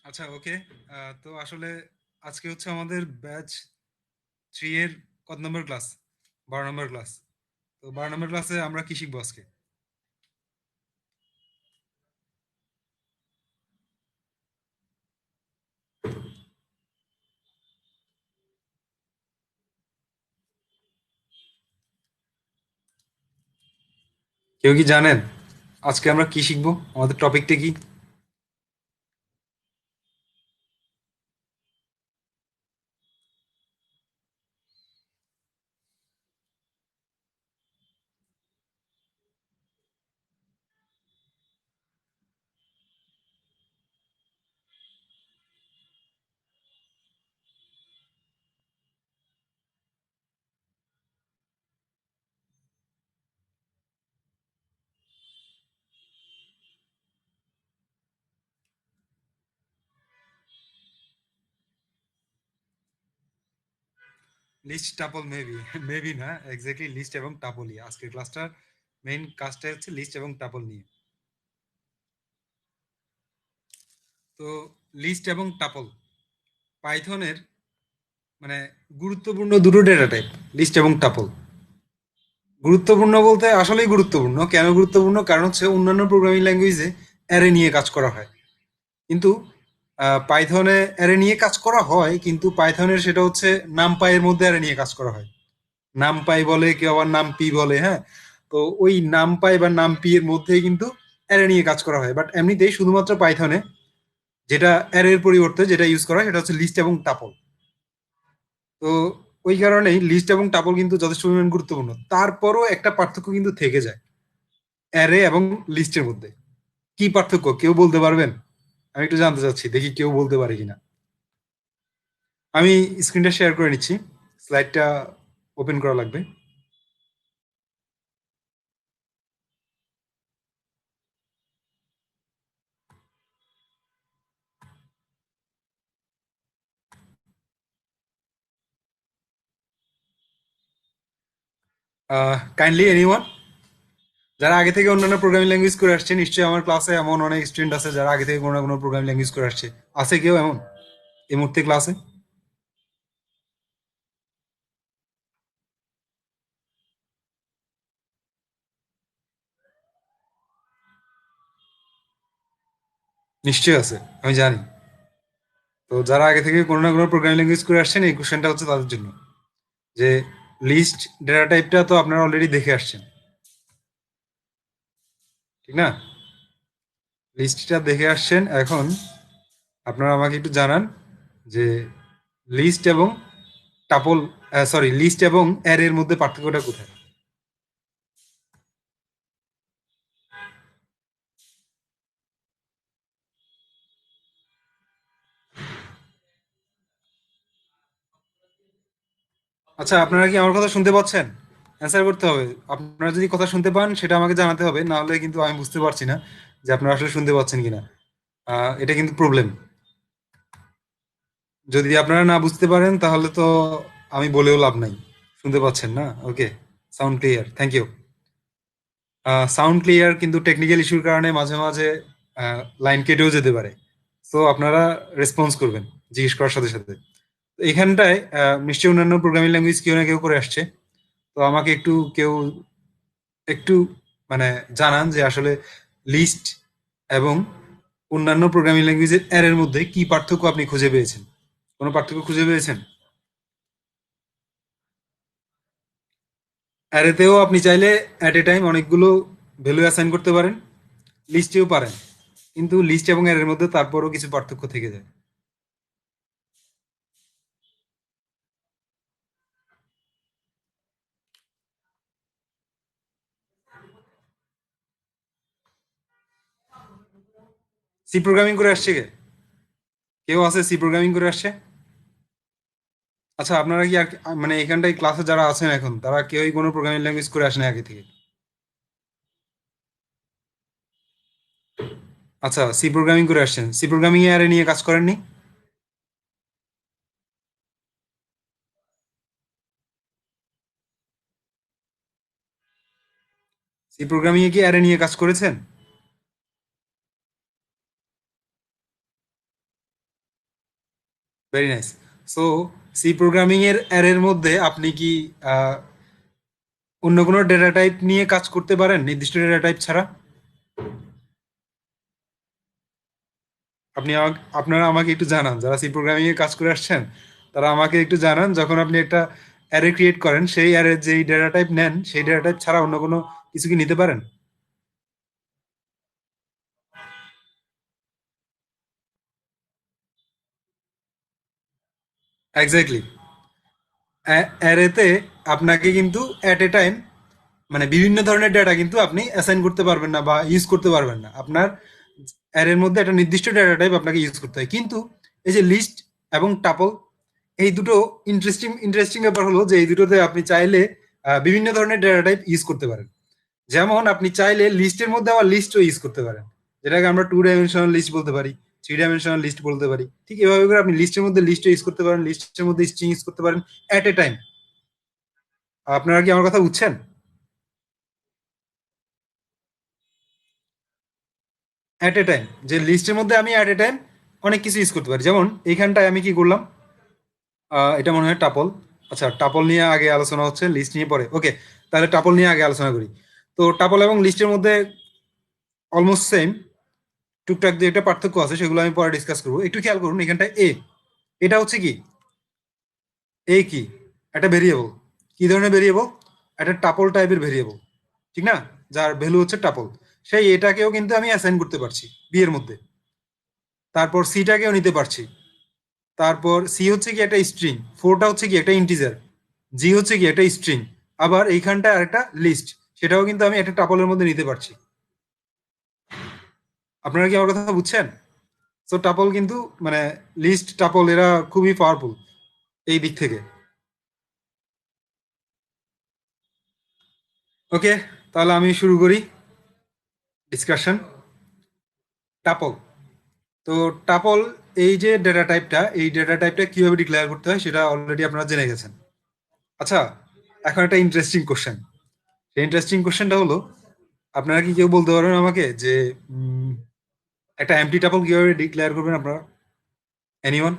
আচ্ছা, ওকে। তো আসলে আজকে হচ্ছে আমাদের ব্যাচ 3 এর কত নম্বর ক্লাস? 12 নম্বর ক্লাস। তো 12 নম্বর ক্লাসে আমরা কি শিখবো আজকে? কেউ কি জানেন আজকে আমরা কি শিখবো? আমাদের টপিকটা কি? লিস্ট টাপল মেবি মেবি না, এক্স্যাক্টলি লিস্ট এবং টাপলই আজকের ক্লাসটার মেইন কাজটা হচ্ছে লিস্ট এবং টাপল নিয়ে। তো লিস্ট এবং টাপল পাইথনের মানে গুরুত্বপূর্ণ দুটো ডেটা টাইপ, লিস্ট এবং টাপল। গুরুত্বপূর্ণ বলতে আসলেই গুরুত্বপূর্ণ। কেন গুরুত্বপূর্ণ? কারণ হচ্ছে অন্যান্য প্রোগ্রামিং ল্যাঙ্গুয়েজে অ্যারে নিয়ে কাজ করা হয়, কিন্তু পাইথনে অ্যারে নিয়ে কাজ করা হয়, কিন্তু পাইথনের সেটা হচ্ছে নামপাই এর মধ্যে অ্যারে নিয়ে কাজ করা হয়। নামপাই বলে, কেউ আবার নামপি বলে, হ্যাঁ। তো ওই নামপাই বা নামপি এর মধ্যেই কিন্তু অ্যারে নিয়ে কাজ করা হয়, বাট এমনিতেই শুধুমাত্র পাইথনে যেটা অ্যারের পরিবর্তে যেটা ইউজ করা হয় সেটা হচ্ছে লিস্ট এবং টাপল। তো ওই কারণেই লিস্ট এবং টাপল কিন্তু যথেষ্ট পরিমাণ গুরুত্বপূর্ণ। তারপরও একটা পার্থক্য কিন্তু থেকে যায় অ্যারে এবং লিস্টের মধ্যে। কি পার্থক্য কেউ বলতে পারবেন? আমি একটু জানতে চাচ্ছি, দেখি কেউ বলতে পারে কিনা। আমি স্ক্রিনটা শেয়ার করে নিচ্ছি, স্লাইডটা ওপেন করা লাগবে। কাইন্ডলি এনিওয়ান যারা আগে থেকে অন্যান্য প্রোগ্রামিং ল্যাঙ্গুয়েজ করে আসছে, নিশ্চয়ই আমার ক্লাসে এমন অনেক স্টুডেন্ট আছে যারা আগে থেকে কোনো না কোনো প্রোগ্রামিং ল্যাঙ্গুয়েজ করে আসছে। আছে কেউ এমন এই মুহূর্তে ক্লাসে? নিশ্চয়ই আছে, আমি জানি। তো যারা আগে থেকে কোনো না কোনো প্রোগ্রামিং ল্যাঙ্গুয়েজ করে আসছেন, এই কোশ্চেনটা হচ্ছে তাদের জন্য। যে লিস্ট ডেটা টাইপটা তো আপনারা অলরেডি দেখে আসছেন, ঠিক না? লিস্টটা দেখে আসছেন। এখন আপনারা আমাকে একটু জানান যে লিস্ট এবং টাপল, সরি, লিস্ট এবং অ্যারের মধ্যে পার্থক্যটা কোথায়? আচ্ছা, আপনারা কি আমার কথা শুনতে পাচ্ছেন? অ্যান্সার করতে হবে। আপনারা যদি কথা শুনতে পান সেটা আমাকে জানাতে হবে, না হলে কিন্তু আমি বুঝতে পারছি না যে আপনারা আসলে শুনতে পাচ্ছেন কিনা। এটা কিন্তু প্রবলেম। যদি আপনারা না বুঝতে পারেন তাহলে তো আমি বলেও লাভ নাই। শুনতে পাচ্ছেন না? Okay, sound clear, thank you. Sound clear, কিন্তু টেকনিক্যাল ইস্যুর কারণে মাঝে মাঝে লাইন কেটেও যেতে পারে। তো আপনারা রেসপন্স করবেন জিজ্ঞেস করার সাথে সাথে। তো এখানটায় নিশ্চয়ই অন্যান্য প্রোগ্রামিং ল্যাঙ্গুয়েজ কেউ না কেউ করে আসছে। তো আমাকে একটু কেউ একটু মানে জানান যে আসলে লিস্ট এবং অন্যান্য প্রোগ্রামিং ল্যাঙ্গুয়েজের এর মধ্যে কি পার্থক্য আপনি খুঁজে পেয়েছেন? কোনো পার্থক্য খুঁজে পেয়েছেন? অ্যারেতেও আপনি চাইলে অ্যাট এ টাইম অনেকগুলো ভ্যালু অ্যাসাইন করতে পারেন, লিস্টেও পারেন, কিন্তু লিস্ট এবং অ্যারের মধ্যে তারপরও কিছু পার্থক্য থেকে যায়। সি প্রোগ্রামিং করে আসছে কে? কেউ আছে সি প্রোগ্রামিং করে আসছে? আচ্ছা, আপনারা কি মানে এখানটায় ক্লাসে যারা আছেন এখন তারা কেউই কোনো প্রোগ্রামিং ল্যাঙ্গুয়েজ করে আসে না আগে থেকে? আচ্ছা, সি প্রোগ্রামিং করে আসছেন, সি প্রোগ্রামিং এ অ্যারে নিয়ে কাজ করেননি? সি প্রোগ্রামিং এ কি অ্যারে নিয়ে কাজ করেছেন? Very nice. So C programming এর অ্যারের মধ্যে আপনি কি আহ, অন্য কোনো ডেটা টাইপ নিয়ে কাজ করতে পারেন নির্দিষ্ট ডেটা টাইপ ছাড়া? আপনারা আমাকে একটু জানান, যারা সি প্রোগ্রামিং এ কাজ করে আসছেন তারা আমাকে একটু জানান, যখন আপনি একটা অ্যারে ক্রিয়েট করেন সেই অ্যারে যেই ডেটা টাইপ নেন সেই ডেটা টাইপ ছাড়া অন্য কোনো কিছু কি নিতে পারেন? এক্স্যাক্টলি। অ্যারেতে আপনাকে কিন্তু অ্যাট এ টাইম মানে বিভিন্ন ধরনের ডেটা কিন্তু আপনি অ্যাসাইন করতে পারবেন না বা ইউজ করতে পারবেন না। আপনার অ্যারের মধ্যে একটা নির্দিষ্ট ডেটা টাইপ আপনাকে ইউজ করতে হয়। কিন্তু এই যে লিস্ট এবং টাপল, এই দুটো ইন্টারেস্টিং ইন্টারেস্টিং ব্যাপার হলো যে এই দুটোতে আপনি চাইলে বিভিন্ন ধরনের ডেটা টাইপ ইউজ করতে পারেন। যেমন আপনি চাইলে লিস্টের মধ্যে আবার লিস্টও ইউজ করতে পারেন, যেটাকে আমরা 2 ডাইমেনশনাল লিস্ট বলতে পারি, 3 ডাইমেনশনাল লিস্ট বলতে পারি। ঠিক এভাবে করে আপনি লিস্টের মধ্যে লিস্টও ইউজ করতে পারেন, লিস্টের মধ্যে স্ট্রিং ইউজ করতে পারেন অ্যাট এ টাইম। আপনারা কি আমার কথা বুঝছেন? অ্যাট এ টাইম, যে লিস্টের মধ্যে আমি অ্যাট এ টাইম অনেক কিছু ইউজ করতে পারি। যেমন এইখানটায় আমি কি করলাম, এটা মনে হয় টাপল। আচ্ছা, টাপল নিয়ে আগে আলোচনা হচ্ছে, লিস্ট নিয়ে পরে। ওকে, তাহলে টাপল নিয়ে আগে আলোচনা করি। তো টাপল এবং লিস্টের মধ্যে অলমোস্ট সেম, টুকটাক যে একটা পার্থক্য আছে সেগুলো আমি পরে ডিসকাস করবো। একটু খেয়াল করুন এখানটায় এটা হচ্ছে কি, কি একটা ভেরিয়েবল। কি ধরনের ভেরিয়েবল? একটা টাপল টাইপের ভেরিয়েবল, ঠিক না? যার ভ্যালু হচ্ছে টাপল। সেই এটাকেও কিন্তু আমি অ্যাসাইন করতে পারছি বি এর মধ্যে। তারপর সিটাকেও নিতে পারছি। তারপর সি হচ্ছে কি একটা স্ট্রিং, ফোরটা হচ্ছে কি একটা ইন্টিজার, জি হচ্ছে কি একটা স্ট্রিং। আবার এইখানটা আরেকটা লিস্ট, সেটাও কিন্তু আমি একটা টাপলের মধ্যে নিতে পারছি। আপনারা কি আমার কথা বুঝছেন? সো টাপল কিন্তু মানে লিস্ট টাপল এরা খুবই পাওয়ারফুল এই দিক থেকে। ওকে, তাহলে আমি শুরু করি ডিসকাশন। টাপল, তো টাপল, এই যে ডেটা টাইপটা, এই ডেটা টাইপটা কিভাবে ডিক্লেয়ার করতে হয় সেটা অলরেডি আপনারা জেনে গেছেন। আচ্ছা, এখন একটা ইন্টারেস্টিং কোশ্চেন। সেই ইন্টারেস্টিং কোশ্চেনটা হলো, আপনারা কি কেউ বলতে পারবেন আমাকে যে একটা এমটি টাপল কিভাবে ডিক্লেয়ার করবেন আপনারা? এনিওয়ান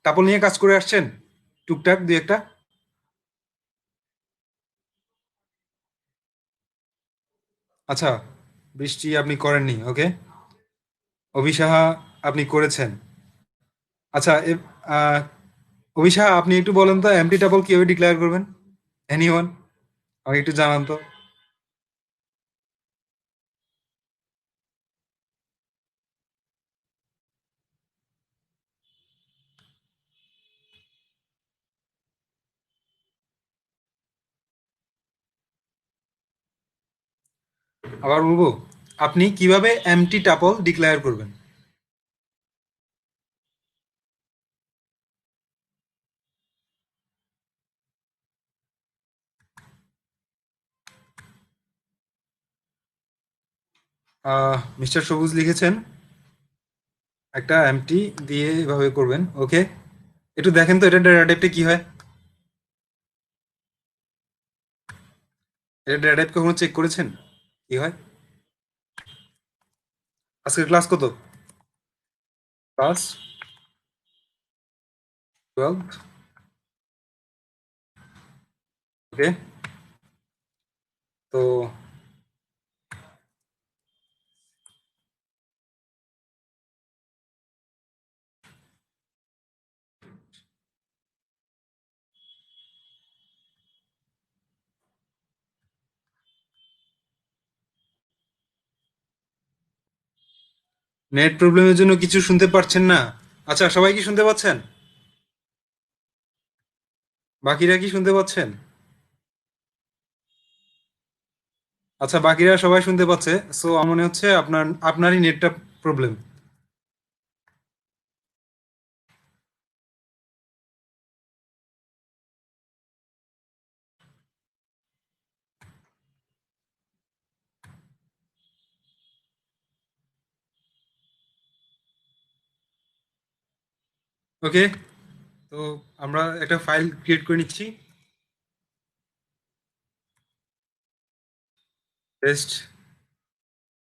টাপল নিয়ে কাজ করে আসছেন টুকটাক দুই একটা? আচ্ছা, বৃষ্টি আপনি করেননি, ওকে। অভিসাহা আপনি করেছেন। আচ্ছা, আহ, অভিসাহা আপনি একটু বলেন তো এমটি টাপল কিভাবে ডিক্লেয়ার করবেন? এনিওয়ান, আমাকে একটু জানান তো। আবার বলবো, আপনি কিভাবে এমটি টাপল ডিক্লেয়ার করবেন? মিস্টার সবুজ লিখেছেন একটা এমটি দিয়ে এভাবে করবেন, ওকে। একটু দেখেন তো এটা ডেটা টাইপটা কি হয়। এটা ডেটা টাইপ কখনো চেক করেছেন কি হয়? আজকের ক্লাস কত? ক্লাস 12, ওকে। তো নেট প্রবলেমের জন্য কিছু শুনতে পারছেন না? আচ্ছা, সবাই কি শুনতে পাচ্ছেন? বাকিরা কি শুনতে পাচ্ছেন? আচ্ছা, বাকিরা সবাই শুনতে পাচ্ছে। সো আমার মনে হচ্ছে আপনারই নেটটা প্রবলেম। ওকে, তো আমরা একটা ফাইল ক্রিয়েট করে নিচ্ছি, টেস্ট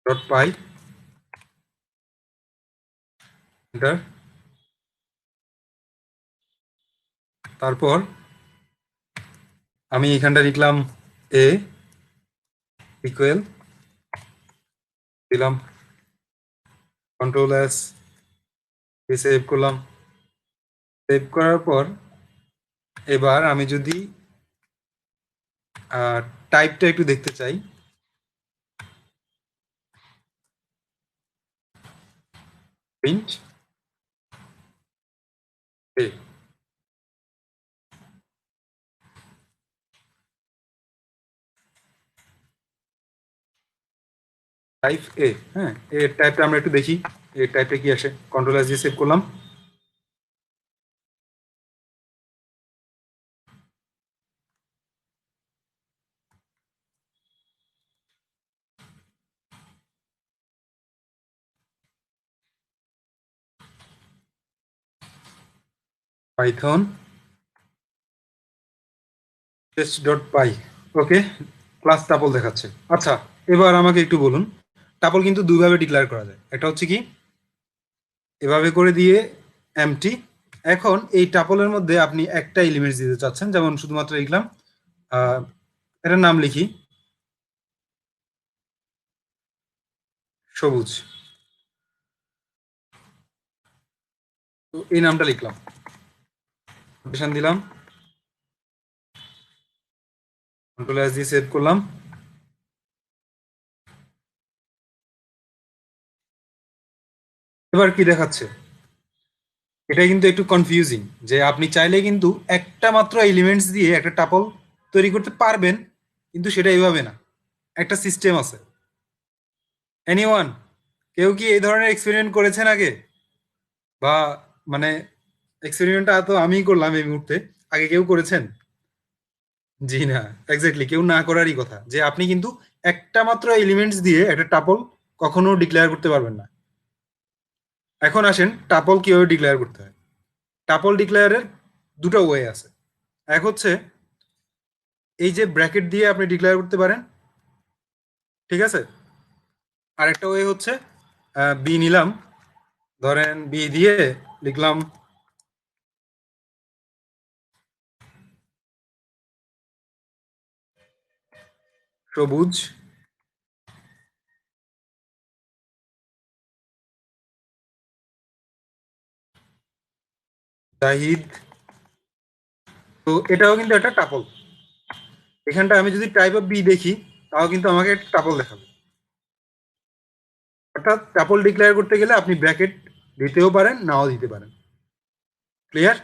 ডট পাই। এন্টার। তারপর আমি এখানটা লিখলাম এ ইকুয়াল, দিলাম কন্ট্রোল এস, সেভ করলাম। সেভ করার পর এবার আমি যদি টাইপটা একটু দেখতে চাই, প্রিন্ট এ, টাইপ এ। হ্যাঁ, এর টাইপটা আমরা একটু দেখি, এর টাইপটা কি আসে। কন্ট্রোল এস দিয়ে সেভ করলাম। পাইথন টেস্ট ডট পাই, ওকে, ক্লাস টাপল দেখাচ্ছে। আচ্ছা, এবার আমাকে একটু বলুন, টাপল কিন্তু দুইভাবে ডিক্লেয়ার করা যায়। একটা হচ্ছে কি, এভাবে করে দিয়ে এমটি। এখন এই টাপলের মধ্যে আপনি একটা এলিমেন্টস দিতে চাচ্ছেন, যেমন শুধুমাত্র লিখলাম এটার নাম লিখি সবুজ, তো এই নামটা লিখলাম, নোটেশন দিলাম, কন্ট্রোল এস দিয়ে সেভ করলাম। এবার কি দেখাচ্ছে, এটা কিন্তু একটু কনফিউজিং, যে আপনি চাইলে কিন্তু একটা মাত্র এলিমেন্টস দিয়ে একটা টাপল তৈরি করতে পারবেন, কিন্তু সেটা এইভাবে না, একটা সিস্টেম আছে। এনিওয়ান, কেউ কি এই ধরনের এক্সপেরিমেন্ট করেছেন আগে? বা মানে এক্সপেরিমেন্টটা তো আমিই করলাম এই মুহূর্তে, আগে কেউ করেছেন? জি না, এক্স্যাক্টলি কেউ না করারই কথা, যে আপনি কিন্তু একটা মাত্র এলিমেন্টস দিয়ে একটা টাপল কখনো ডিক্লেয়ার করতে পারবেন না। এখন আসেন টাপল কিভাবে ডিক্লেয়ার করতে হয়। টাপল ডিক্লেয়ারের দুটো ওয়ে আছে। এক হচ্ছে এই যে ব্র্যাকেট দিয়ে আপনি ডিক্লেয়ার করতে পারেন, ঠিক আছে। আরেকটা ওয়ে হচ্ছে বি নিলাম, ধরেন বি দিয়ে লিখলাম সবুজ, জাহিদ। তো এটাও কিন্তু একটা টাপল। এখানটা আমি যদি টাইপ অফ বি দেখি, তাও কিন্তু আমাকে একটা টাপল দেখাবে। অর্থাৎ টাপল ডিক্লেয়ার করতে গেলে আপনি ব্র্যাকেট দিতেও পারেন, নাও দিতে পারেন। ক্লিয়ার?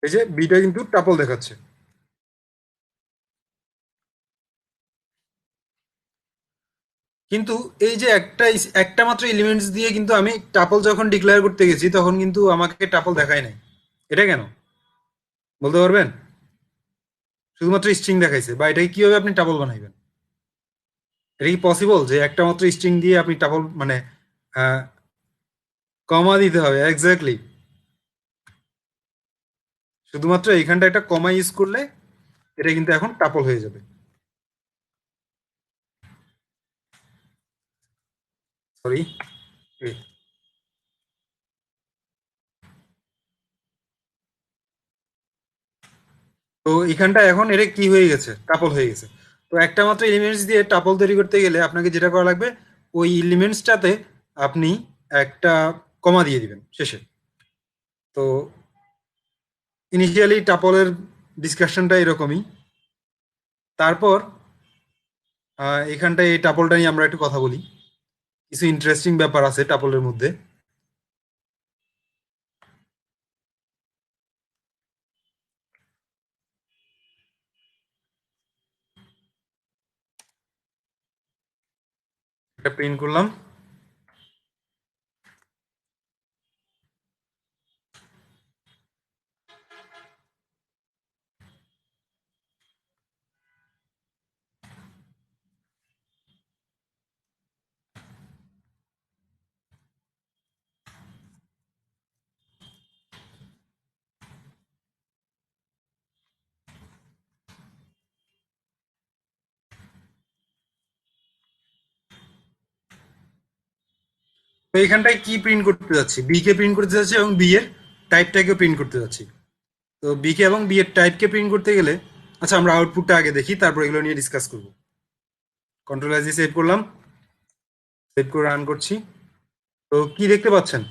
এই যে বিটা কিন্তু টাপল দেখাচ্ছে। কিন্তু এই যে একটা মাত্র এলিমেন্টস দিয়ে কিন্তু আমি টাপল যখন ডিক্লেয়ার করতে গেছি, তখন কিন্তু আমাকে টাপল দেখায় নাই। এটা কেন বলতে পারবেন? শুধুমাত্র স্ট্রিং দেখাইছে, বা এটাকে কিভাবে আপনি টাপল বানাইবেন? এটা কি পসিবল যে একটা মাত্র স্ট্রিং দিয়ে আপনি টাপল মানে কমা দিতে হবে? এক্স্যাক্টলি, শুধুমাত্র এইখানটা একটা কমা ইউজ করলে এটা কিন্তু এখন টাপল হয়ে যাবে। সরি, তো এখানটা এখন এটা কি হয়ে গেছে, টাপল হয়ে গেছে। তো একটা মাত্র এলিমেন্টস দিয়ে টাপল তৈরি করতে গেলে আপনাকে যেটা করা লাগবে, ওই এলিমেন্টসটাতে আপনি একটা কমা দিয়ে দিবেন শেষে। তো ইনিশিয়ালি টাপলের ডিসকাশনটা এরকমই। তারপর এখানটায় এই টাপলটা নিয়ে আমরা একটু কথা বলি। কিছু ইন্টারেস্টিং ব্যাপার আছে টাপলের মধ্যে। এটা প্রিন্ট করলাম। তো এখানটায় কি প্রিন্ট করতে যাচ্ছি, বি কে প্রিন্ট করতে যাচ্ছি এবং বি এর টাইপটাকে প্রিন্ট করতে যাচ্ছি। তো বি কে এবং বি এর টাইপকে প্রিন্ট করতে গেলে, আচ্ছা আমরা আউটপুটটা আগে দেখি, তারপর এগুলো নিয়ে ডিসকাস করব। কন্ট্রোল এস দিয়ে সেভ করলাম, সেভ করে রান করছি। তো কি দেখতে পাচ্ছেন,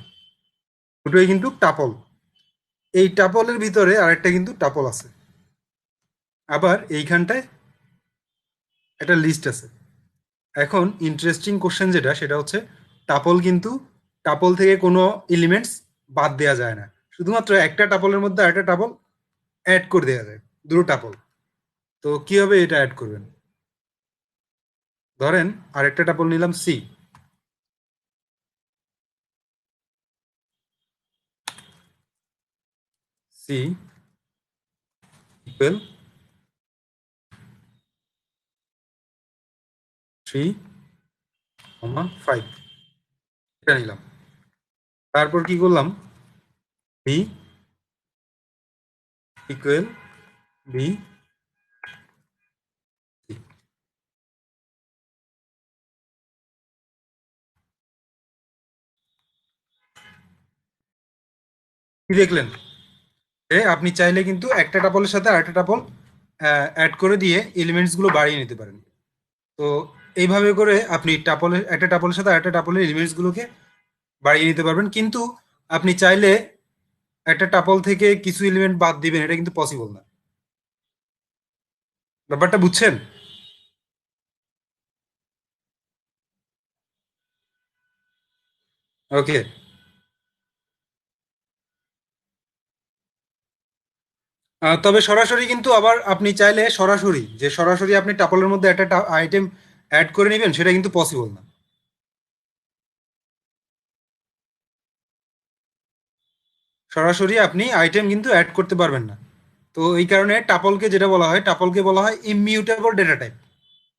দুটোই কিন্তু টাপল। এই টাপলের ভিতরে আরেকটা কিন্তু টাপল আছে, আবার এইখানটায় একটা লিস্ট আছে। এখন ইন্টারেস্টিং কোশ্চেন যেটা, সেটা হচ্ছে টাপল কিন্তু, টাপল থেকে কোনো এলিমেন্টস বাদ দেওয়া যায় না, শুধুমাত্র একটা টাপলের মধ্যে আরেকটা টাপল অ্যাড করে দেওয়া যায়, দুটো টাপল। তো কিভাবে এটা অ্যাড করবেন? ধরেন আরেকটা টাপল নিলাম সি, সি ইকুয়াল 3,5, এটা নিলাম। তারপর কি করলাম, বি ইকুয়াল বি, কি দেখলেন? আপনি চাইলে কিন্তু একটা টাপলের সাথে আরেকটা টাপল অ্যাড করে দিয়ে এলিমেন্টস গুলো বাড়িয়ে নিতে পারেন। তো এইভাবে করে আপনি টাপলের, একটা টাপলের সাথে আরেকটা টাপলের এলিমেন্টস গুলোকে বাড়িয়ে নিতে পারবেন, কিন্তু আপনি চাইলে একটা টাপল থেকে কিছু এলিমেন্ট বাদ দিবেন, এটা কিন্তু পসিবল না। ব্যাপারটা বুঝছেন? ওকে। তবে সরাসরি কিন্তু আবার আপনি চাইলে সরাসরি, যে সরাসরি আপনি টাপলের মধ্যে একটা আইটেম অ্যাড করে নেবেন, সেটা কিন্তু পসিবল না। সরাসরি আপনি আইটেম কিন্তু অ্যাড করতে পারবেন না। তো এই কারণে টাপলকে যেটা বলা হয়, টাপলকে বলা হয় ইমিউটেবল ডেটা টাইপ।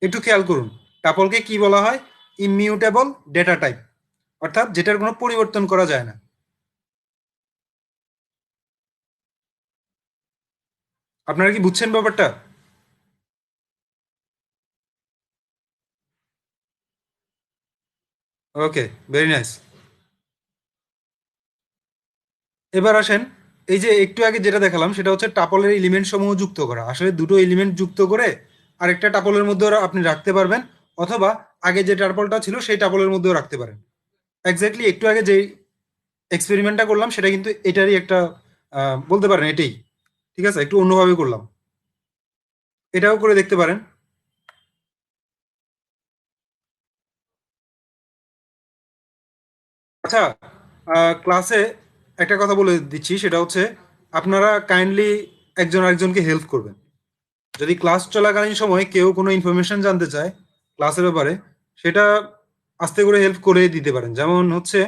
একটু খেয়াল করুন, টাপলকে কি বলা হয়? ইমিউটেবল ডেটা টাইপ, অর্থাৎ যেটার কোনো পরিবর্তন করা যায় না। আপনারা কি বুঝছেন ব্যাপারটা? ওকে, ভেরি নাইস। এবার আসেন, এই যে একটু আগে যেটা দেখালাম, সেটা হচ্ছে টাপলের এলিমেন্ট সমূহ যুক্ত করা। আসলে দুটো এলিমেন্ট যুক্ত করে আরেকটা টাপলের মধ্যে আপনি রাখতে পারবেন, অথবা আগে যে টাপলটা ছিল সেই টাপলের মধ্যেও রাখতে পারেন। এক্স্যাক্টলি একটু আগে যে এক্সপেরিমেন্টটা করলাম, সেটা কিন্তু এটারই একটা, বলতে পারেন এটাই। ঠিক আছে, একটু অন্যভাবে করলাম, এটাও করে দেখতে পারেন। আচ্ছা, ক্লাসে একটা কথা বলে দিচ্ছি, সেটা হচ্ছে আপনারা কাইন্ডলি একজন আরেকজনকে হেল্প করবেন। যদি ক্লাস চলাকালীন সময় কেউ কোনো ইনফরমেশন জানতে চায় ক্লাসের ব্যাপারে, সেটা আস্তে করে হেল্প করে দিতে পারেন। যেমন হচ্ছে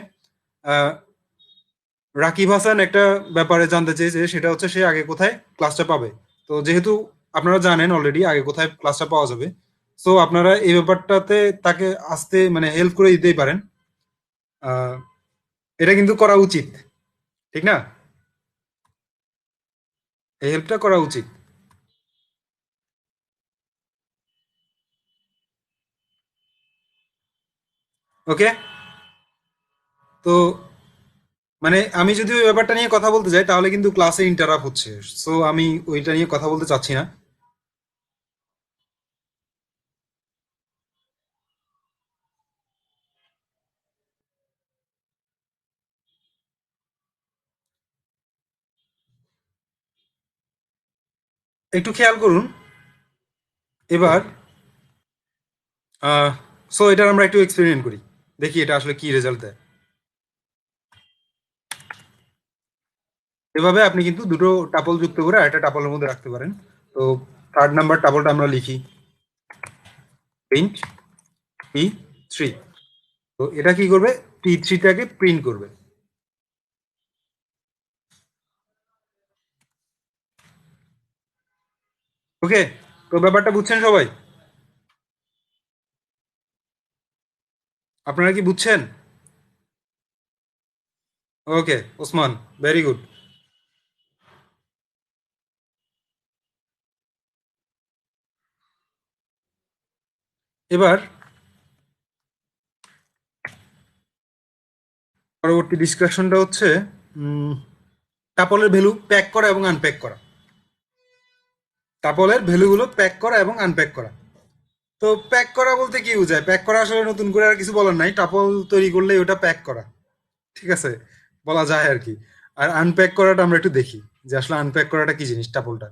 আহ, রাকিব হাসান একটা ব্যাপারে জানতে চেয়েছে, সেটা হচ্ছে সে আগে কোথায় ক্লাসটা পাবে। তো যেহেতু আপনারা জানেন অলরেডি আগে কোথায় ক্লাসটা পাওয়া যাবে, সো আপনারা এই ব্যাপারটাতে তাকে আস্তে মানে হেল্প করে দিতেই পারেন। আহ, এটা কিন্তু করা উচিত, ঠিক না? এই হেল্পটা করা উচিত। ওকে। তো মানে আমি যদি ওই ব্যাপারটা নিয়ে কথা বলতে যাই, তাহলে কিন্তু ক্লাসে ইন্টারাপ্ট হচ্ছে। সো আমি ওইটা নিয়ে কথা বলতে চাচ্ছি না। একটু খেয়াল করুন এবার। সো এটার আমরা একটু এক্সপেরিমেন্ট করি, দেখি এটা আসলে কি রেজাল্ট দেয়। এভাবে আপনি কিন্তু দুটো টাপল যুক্ত করে আরেকটা টাপলের মধ্যে রাখতে পারেন। তো থার্ড নাম্বার টাপলটা আমরা লিখি প্রিন্ট P3। তো এটা কি করবে? P3টাকে প্রিন্ট করবে। ওকে। তো ব্যাপারটা বুঝছেন সবাই? আপনারা কি বুঝছেন? ওকে ওসমান, ভেরি গুড। এবার পরবর্তী ডিসকাশনটা হচ্ছে, টাপলের ভ্যালু প্যাক করা এবং আনপ্যাক করা। টাপলের ভ্যালুগুলো প্যাক করা এবং আনপ্যাক করা। তো প্যাক করা বলতে কি বোঝায়? প্যাক করা আসলে নতুন করে আর কিছু বলার নাই, টাপল তৈরি করলেই ওটা প্যাক করা, ঠিক আছে, বলা যায় আর কি। আর আনপ্যাক করাটা আমরা একটু দেখি যে আসলে আনপ্যাক করাটা কি জিনিস টাপলটা।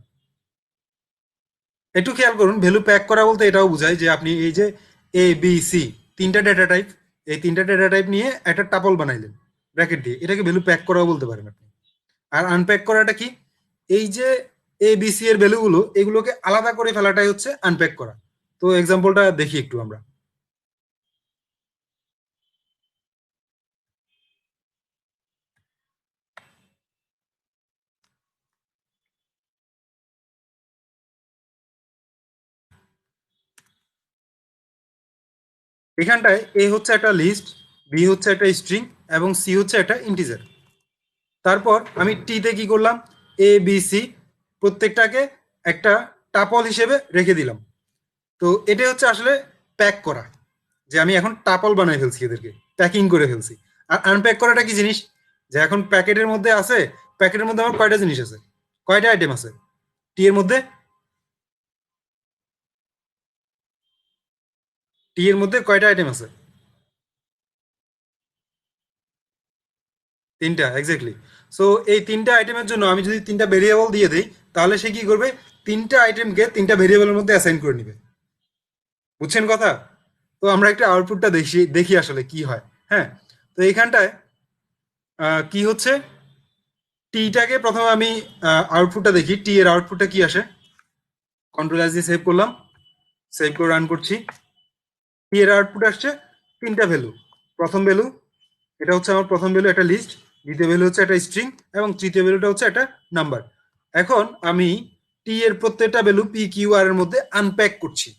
একটু খেয়াল করুন, ভ্যালু প্যাক করা বলতে এটাও বোঝায় যে আপনি এই যে এ বি সি তিনটা ডেটা টাইপ, এই তিনটা ডেটা টাইপ নিয়ে একটা টাপল বানাইলেন ব্র্যাকেট দিয়ে, এটাকে ভ্যালু প্যাক করাও বলতে পারেন আপনি। আর আনপ্যাক করাটা কি? এই যে এ বি সি এর ভ্যালুগুলো এগুলোকে আলাদা করে ফেলাটাই হচ্ছে আনপ্যাক করা। তো এক্সাম্পলটা দেখি একটু আমরা। এখানটায় এ হচ্ছে একটা লিস্ট, বি হচ্ছে একটা স্ট্রিং এবং সি হচ্ছে একটা ইন্টিজার। তারপর আমি টিতে কি করলাম, এ বি সি প্রত্যেকটাকে একটা টাপল হিসেবে রেখে দিলাম। তো এটা হচ্ছে আসলে প্যাক করা, যে আমি এখন টাপল বানাই ফেলছি, এদেরকে প্যাকিং করে ফেলছি। আর আনপ্যাক করাটা কি জিনিস? যে এখন প্যাকেটের মধ্যে আছে, প্যাকেটের মধ্যে আমার কয়টা জিনিস আছে, কয়টা আইটেম আছে টি এর মধ্যে? টি এর মধ্যে কয়টা আইটেম আছে? তিনটা, এক্স্যাক্টলি। সো এই তিনটা আইটেমের জন্য আমি যদি তিনটা ভেরিয়েবল দিয়ে দিই, তাহলে সে কি করবে? তিনটা আইটেমকে তিনটা ভেরিয়েবলের মধ্যে অ্যাসাইন করে নিবে। বুঝছেন কথা? তো আমরা একটা আউটপুটটা দেখি দেখি আসলে কি হয়। হ্যাঁ, তো এইখানটায় কি হচ্ছে, টিটাকে প্রথমে আমি আউটপুটটা দেখি, টি এর আউটপুটটা কি আসে। কন্ট্রোল এস দিয়ে সেভ করলাম, সেভ করে রান করছি। টি এর আউটপুট আসছে তিনটা ভ্যালু। প্রথম ভ্যালু, এটা হচ্ছে আমার প্রথম ভ্যালু, একটা লিস্ট। দ্বিতীয় ভ্যালু হচ্ছে একটা স্ট্রিং এবং তৃতীয় ভ্যালুটা হচ্ছে একটা নাম্বার। এখন আমি টি এর প্রত্যেকটা ভ্যালু পি কিউ আর এর মধ্যে আনপ্যাক করছি।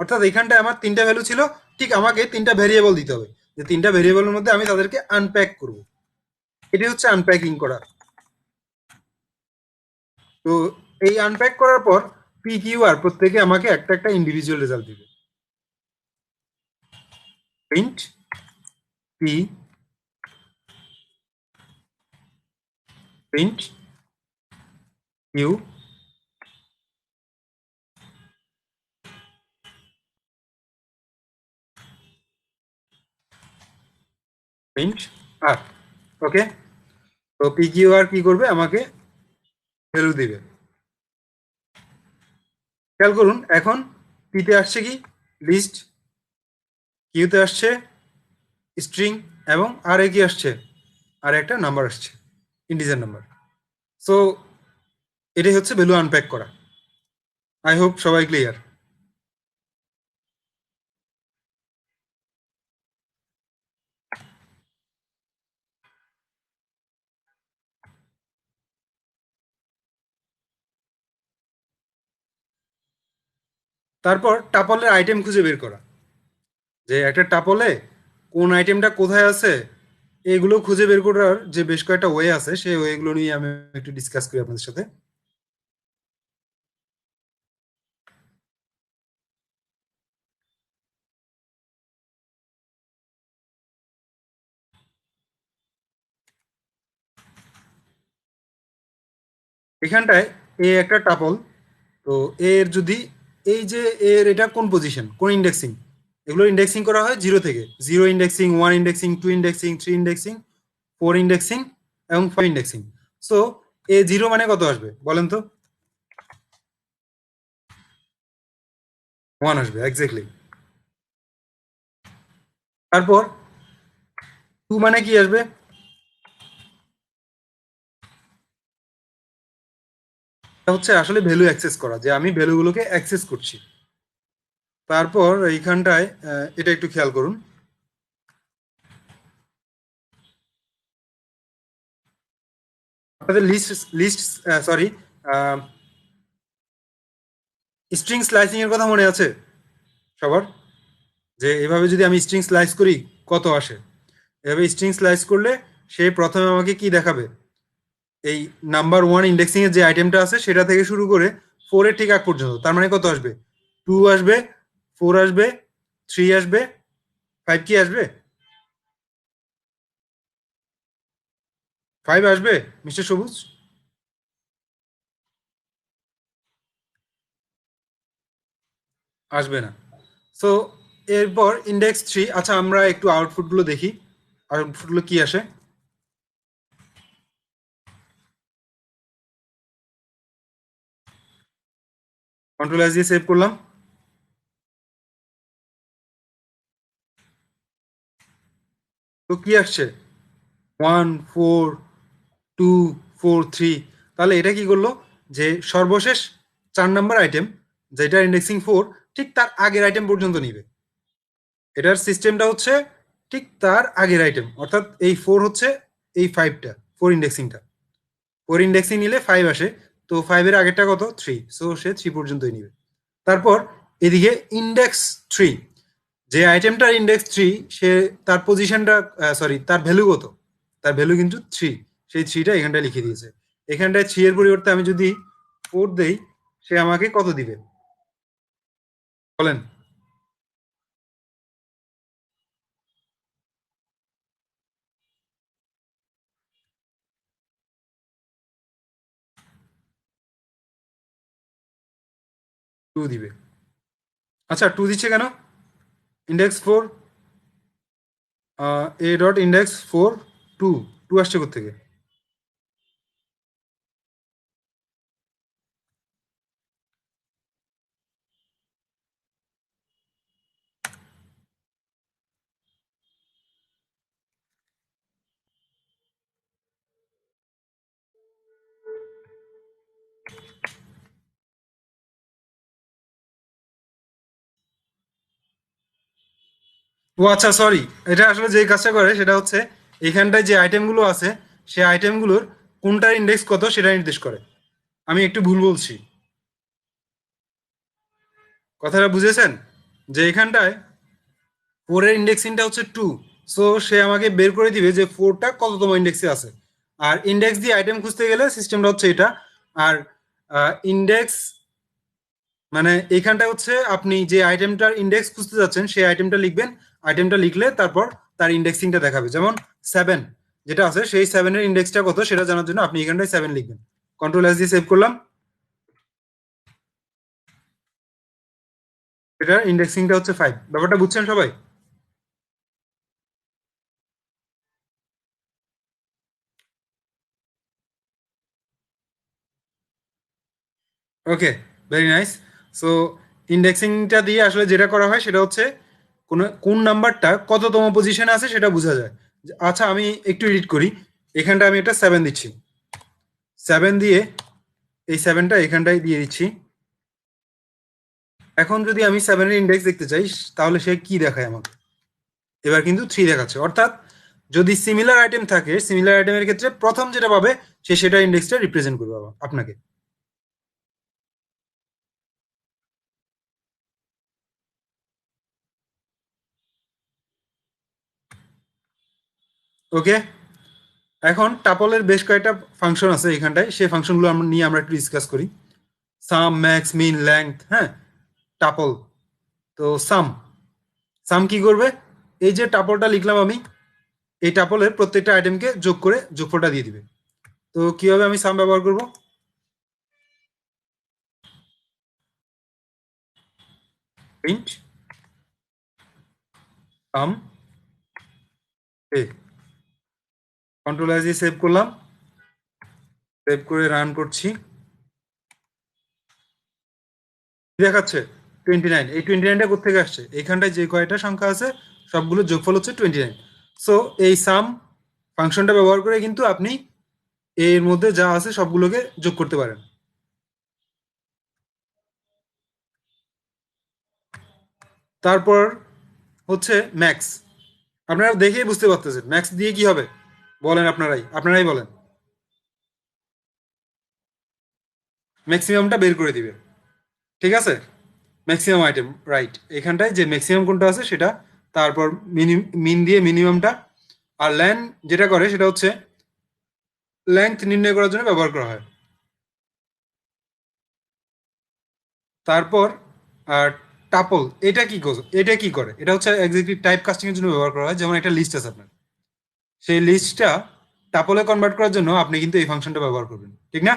অর্থাৎ এখানটায় আমার তিনটা ভ্যালু ছিল, ঠিক আমাকে তিনটা ভেরিয়েবল দিতে হবে, যে তিনটা ভেরিয়েবলের মধ্যে আমি তাদেরকে আনপ্যাক করব। এটি হচ্ছে আনপ্যাকিং করা। তো এই আনপ্যাক করার পর পি কিউ আর প্রত্যেকে আমাকে একটা একটা ইন্ডিভিজুয়াল রেজাল্ট দিবে। Print P, print Q, print R. Okay, তো পি কিউ আর কি করবে, আমাকে ভ্যালু দিবে। খেয়াল করুন, এখন পিতে আসছে কি, লিস্ট, কিউতে আসছে স্ট্রিং এবং আর এ কি আসছে, আর একটা নাম্বার আসছে, ইন্টিজার নাম্বার। সো এটাই হচ্ছে ভ্যালু আনপ্যাক করা। আই হোপ সবাই ক্লিয়ার। তারপর টাপলের আইটেম খুঁজে বের করা, যে একটা টাপলে কোন আইটেমটা কোথায় আছে, এগুলো খুঁজে বের করার যে বেশ কয়েকটা ওয়ে আছে, সেই ওয়েগুলো নিয়ে আমি একটু ডিসকাস করি আপনাদের সাথে। এখানটায় এ একটা টাপল। তো এর যদি এই যে এর এটা কোন পজিশন, কোন ইন্ডেক্সিং, এগুলো ইন্ডেক্সিং করা হয় জিরো থেকে। Zero indexing, one indexing, two indexing, three indexing, four indexing এবং five indexing. So A zero মানে কত আসবে বলেন তো? ওয়ান আসবে, এক্স্যাক্টলি। তারপর টু মানে কি আসবে? এটা হচ্ছে আসলে ভ্যালু অ্যাক্সেস করা, যে আমি ভ্যালুগুলোকে অ্যাক্সেস করছি। তারপর এইখানটায় এটা একটু খেয়াল করুন, আপনাদের list list sorry string slicing এর কথা মনে আছে সবার? যে এভাবে যদি আমি স্ট্রিং স্লাইস করি কত আসে, এভাবে স্ট্রিং স্লাইস করলে সে প্রথমে আমাকে কি দেখাবে, এই নাম্বার ওয়ান ইন্ডেক্সিং এর যে আইটেমটা আছে সেটা থেকে শুরু করে ফোর এর ঠিক আগ পর্যন্ত। তার মানে কত আসবে? টু আসবে, ফোর আসবে, থ্রি আসবে, ফাইভ কি আসবে? ফাইভ আসবে মিস্টার সবুজ? আসবে না। সো এরপর ইন্ডেক্স থ্রি, আচ্ছা আমরা একটু আউটপুটগুলো দেখি, আউটপুটগুলো কি আসে। কন্ট্রোল এস দিয়ে সেভ করলাম। তো কি আসছে? 1 4 2 4 3। তাহলে এটা কি করলো, যে সর্বশেষ 4 নম্বর আইটেম যেটা ইন্ডেক্সিং 4, ঠিক তার আগের আইটেম পর্যন্ত নিবে। এটার সিস্টেমটা হচ্ছে ঠিক তার আগের আইটেম, অর্থাৎ এই 4 হচ্ছে এই 5টা, 4 ইন্ডেক্সিংটা। 4 ইন্ডেক্সিং নিলে 5 আসে, তো 5-এর আগেরটা কত? 3, সো সে 3 পর্যন্তই নিবে। তারপর এদিকে ইন্ডেক্স 3, যে আইটেমটার ইন্ডেক্স 3, সে তার পজিশনটা, সরি তার ভ্যালু কত, তার ভ্যালু কিন্তু 3, সেই 3টা এখানটায় লিখে দিয়েছে। এখানটায় 3 এর পরিবর্তে আমি যদি 4 দেই, সে আমাকে কত দিবে বলেন? 2 দিবে। আচ্ছা 2 দিচ্ছে কেন? ইন্ডেক্স 4, এ ডট ইন্ডেক্স 4, 2, 2 আসছে কোথেকে? ও আচ্ছা সরি, এটা আসলে যে কাজটা করে সেটা হচ্ছে এখানটায় যে আইটেমগুলো আছে, সেই আইটেমগুলোর কোনটার ইন্ডেক্স কত সেটা নির্দেশ করে। আমি একটু ভুল বলছি, কথাটা বুঝেছেন? যে এখানটায় 4 এর ইন্ডেক্সিংটা হচ্ছে 2, সো সে আমাকে বের করে দিবে যে 4টা কততম ইন্ডেক্সে আছে। আর ইন্ডেক্স দিয়ে আইটেম খুঁজতে গেলে সিস্টেমটা হচ্ছে এটা। আর ইন্ডেক্স মানে এইখানটায় হচ্ছে আপনি যে আইটেমটার ইন্ডেক্স খুঁজতে যাচ্ছেন সেই আইটেমটা লিখবেন। আইটেমটা লিখলে তারপর তার ইন্ডেক্সিংটা দেখাবে। যেমন 7 যেটা আছে, সেই 7-এর ইন্ডেক্সটা কত সেটা জানার জন্য আপনি এখানটায় 7 লিখবেন। কন্ট্রোল এস দিয়ে সেভ করলাম। এটার ইন্ডেক্সিংটা হচ্ছে 5। ব্যাপারটা বুঝছেন সবাই? ওকে, ভেরি নাইস। সো ইন্ডেক্সিংটা দিয়ে আসলে যেটা করা হয় সেটা হচ্ছে কোন নাম্বারটা কততম পজিশনে আছে সেটা বোঝা যায়। আচ্ছা আমি একটু এডিট করি, এখানটা আমি একটা 7 দিচ্ছি। 7 দিয়ে এই 7টা এখানটায় দিয়ে দিচ্ছি। এখন যদি আমি 7-এর ইন্ডেক্স দেখতে চাই, তাহলে সে কি দেখায় আমাকে? এবার কিন্তু 3 দেখাচ্ছে। অর্থাৎ যদি সিমিলার আইটেম থাকে, সিমিলার আইটেমের ক্ষেত্রে প্রথম যেটা পাবে সে সেটা ইন্ডেক্সটা রিপ্রেজেন্ট করবে আপনাকে। ওকে, এখন টাপলের বেশ কয়েকটা ফাংশন আছে এখানটায়, সেই ফাংশনগুলো আমরা নিয়ে আমরা একটু ডিসকাস করি। সাম, ম্যাক্স, মিন, লেংথ, হ্যাঁ, টাপল। তো সাম, সাম কি করবে? এই যে টাপলটা লিখলাম আমি, এই টাপলের প্রত্যেকটা আইটেমকে যোগ করে যোগফলটা দিয়ে দিবে। তো কিভাবে আমি সাম ব্যবহার করব? প্রিন্ট সাম এ, কন্ট্রোল এস দিয়ে সেভ করলাম। সেভ করে রান করছি। কি দেখাচ্ছে? 29। এই 29টা কোথেকে আসছে? এইখানটায় যে কয়টা সংখ্যা আছে সবগুলো যোগফল হচ্ছে 29। সো এই সাম ফাংশনটা ব্যবহার করে কিন্তু আপনি এর মধ্যে যা আছে সবগুলোকে যোগ করতে পারেন। তারপর হচ্ছে ম্যাক্স। আপনারা দেখেই বুঝতে পারতেছেন ম্যাক্স দিয়ে কি হবে। বলেন, আপনারাই আপনারাই বলেন। ম্যাক্সিমামটা বের করে দিবে, ঠিক আছে? Maximum item, right. এখানটায় যে ম্যাক্সিমাম কোনটা আছে সেটা, তারপর মিন দিয়ে মিনিমামটা। আর ল্যান যেটা করে সেটা হচ্ছে লেন্থ নির্ণয় করার জন্য ব্যবহার করা হয়। তারপর আর টাপল, এটা কি করে? এটা হচ্ছে এক্সিকিউটিভ টাইপ কাস্টিং এর জন্য ব্যবহার করা হয়। যেমন একটা লিস্ট আছে আপনার, সেই লিস্টটা টাপলে কনভার্ট করার জন্য আপনি কিন্তু এই ফাংশনটা ব্যবহার করবেন, ঠিক না?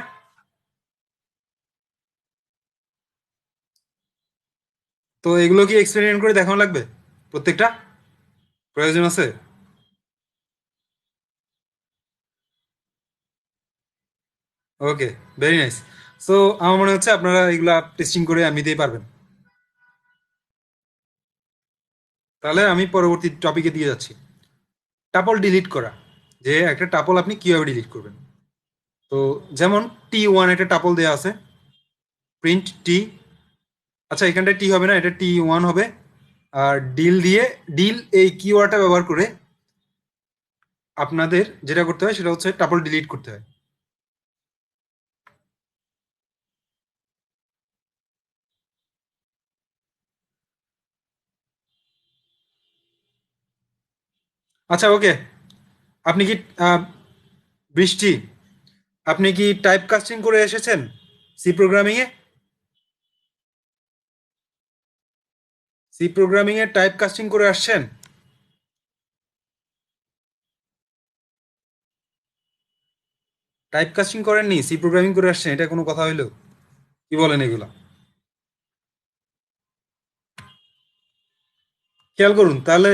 তো এগুলো কি এক্সপেরিমেন্ট করে দেখানো লাগবে প্রত্যেকটা? প্রয়োজন আছে? ওকে, ভেরি নাইস। সো আমার মনে হচ্ছে আপনারা এগুলা টেস্টিং করে এমনিতেই পারবেন। তাহলে আমি পরবর্তী টপিকে দিয়ে যাচ্ছি। টাপল ডিলিট করা, যে একটা টাপল আপনি কিভাবে ডিলিট করবেন। তো যেমন T1 একটা টাপল দেওয়া আছে, প্রিন্ট টি। আচ্ছা, এখানটায় টি হবে না, এটা T1 হবে। আর ডিল দিয়ে, ডিল এই কিওয়ার্ডটা ব্যবহার করে আপনাদের যেটা করতে হয় সেটা হচ্ছে টাপল ডিলিট করতে হয়। আচ্ছা, ওকে। আপনি কি আহ, বৃষ্টি, আপনি কি টাইপ কাস্টিং করে এসেছেন সি প্রোগ্রামিং এ? সি প্রোগ্রামিং এ টাইপ কাস্টিং করে আসছেন? টাইপ কাস্টিং করেননি, সি প্রোগ্রামিং করে আসছেন, এটা কোনো কথা হইলো? কি বলেন এগুলা? খেয়াল করুন তাহলে,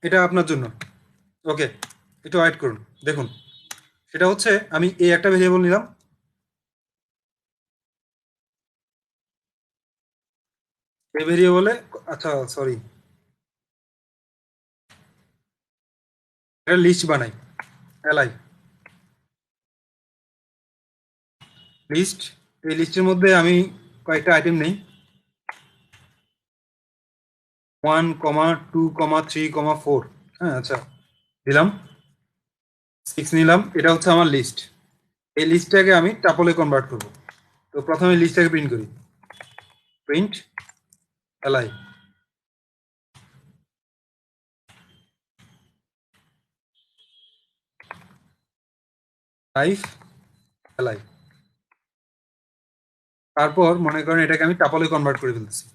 এটা আপনার জন্য। ওকে, একটু ওয়েট করুন, দেখুন। সেটা হচ্ছে আমি এই একটা ভেরিয়েবল নিলাম। এই ভেরিয়েবলে, আচ্ছা সরি, এটা লিস্ট বানাই, এলআই লিস্ট। এই লিস্টের মধ্যে আমি কয়েকটা আইটেম নেই, 1,2,3,4। হ্যাঁ, আচ্ছা, দিলাম। 6 নিলাম, এটা হচ্ছে আমার লিস্ট। এই লিস্টটাকে আমি টাপলে কনভার্ট করব। তো প্রথমে লিস্টটাকে প্রিন্ট করি, প্রিন্ট এলআই, 5 এলআই। তারপর মনে করেন এটাকে আমি টাপলে কনভার্ট করে ফেলতেছি,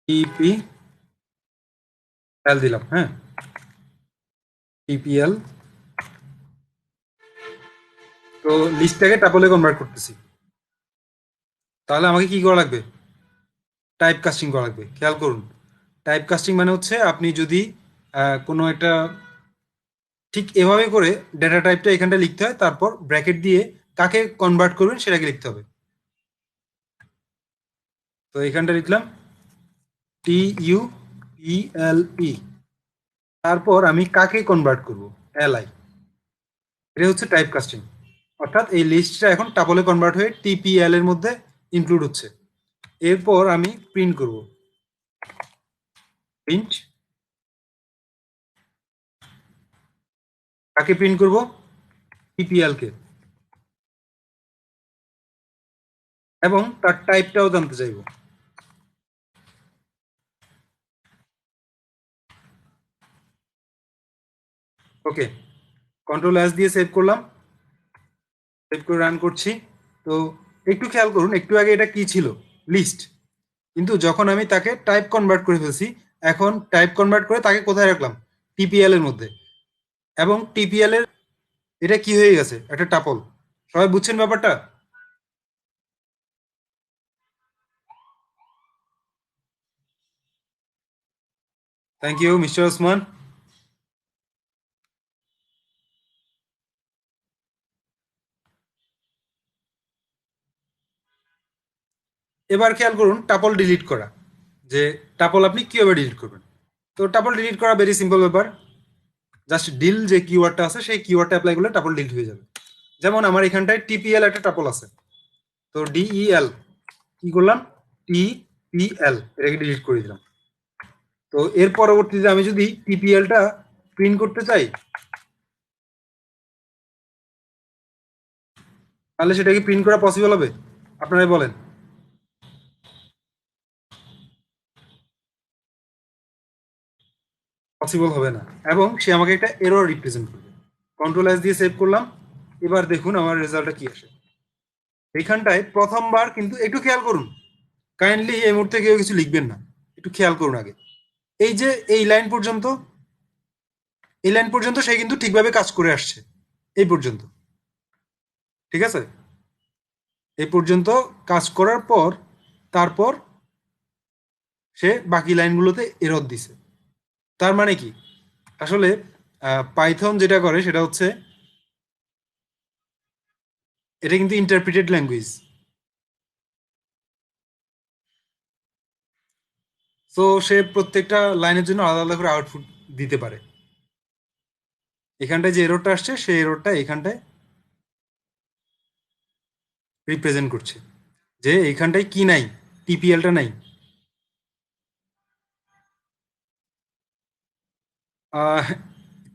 টিপি এল দিলাম। হ্যাঁ, টিপিএল। তো লিস্টটাকে টাপলে কনভার্ট করতেছি। তাহলে আমাকে কি করা লাগবে? টাইপ কাস্টিং করা লাগবে। খেয়াল করুন, টাইপ কাস্টিং মানে হচ্ছে আপনি যদি কোনো একটা, ঠিক এভাবে করে ডেটা টাইপটা এখানটা লিখতে হয়, তারপর ব্র্যাকেট দিয়ে কাকে কনভার্ট করবেন সেটাকে লিখতে হবে। তো এখানটা লিখলাম TUPLE, তারপর আমি কাকে কনভার্ট করব, এলআই। এটা হচ্ছে টাইপ কাস্টিং। অর্থাৎ এই লিস্টটা এখন টাপলে কনভার্ট হয়ে টিপিএল এর মধ্যে ইনক্লুড হচ্ছে। এরপর আমি প্রিন্ট করব, প্রিন্ট, কাকে প্রিন্ট করব, টিপিএল কে, এবং তার টাইপটাও জানতে চাইবো। ওকে, কন্ট্রোল এস দিয়ে সেভ করলাম, সেভ করে রান করছি। তো একটু খেয়াল করুন, একটু আগে এটা কি ছিল, লিস্ট। কিন্তু যখন আমি তাকে টাইপ কনভার্ট করে ফেলছি, এখন টাইপ কনভার্ট করে তাকে কোথায় রাখলাম, টিপিএল এর মধ্যে। এবং টিপিএল এর এটা কি হয়ে গেছে, একটা টাপল। সবাই বুঝছেন ব্যাপারটা? Thank you mister Osman. এবার খেয়াল করুন টাপল ডিলিট করা, যে টাপল আপনি কিভাবে ডিলিট করবেন। তো টাপল ডিলিট করা ভেরি সিম্পল ব্যাপার। জাস্ট ডিল যে কিওয়ার্ডটা আছে সেই কিওয়ার্ডটা অ্যাপ্লাই করলে টাপল ডিলিট হয়ে যাবে। যেমন আমার এখানটায় টিপিএল একটা টাপল আছে, তো ডিইএল কি করলাম, টিপিএল এটাকে ডিলিট করে দিলাম। তো এর পরবর্তীতে আমি যদি টিপিএলটা প্রিন্ট করতে চাই, তাহলে সেটা কি প্রিন্ট করা পসিবল হবে? আপনারাই বলেন। পসিবল হবে না, এবং সে আমাকে একটা এরর রিপ্রেজেন্ট করবে। কন্ট্রোল এস দিয়ে সেভ করলাম। এবার দেখুন আমার রেজাল্টটা কি আসে। এইখানটায় প্রথমবার, কিন্তু একটু খেয়াল করুন, কাইন্ডলি এই মুহূর্তে কেউ কিছু লিখবেন না, একটু খেয়াল করুন আগে। এই যে এই লাইন পর্যন্ত, এই লাইন পর্যন্ত সে কিন্তু ঠিকভাবে কাজ করে আসছে, এই পর্যন্ত। ঠিক আছে, এই পর্যন্ত কাজ করার পর, তারপর সে বাকি লাইনগুলোতে এরর দিছে। তার মানে কি? আসলে পাইথন যেটা করে সেটা হচ্ছে, এটা কিন্তু ইন্টারপ্রিটেড ল্যাঙ্গুয়েজ। সো সে প্রত্যেকটা লাইনের জন্য আলাদা আলাদা করে আউটপুট দিতে পারে। এখানটায় যে এররটা আসছে সেই এররটা এখানটায় রিপ্রেজেন্ট করছে, যে এইখানটায় কি নাই, টিপিএলটা নাই।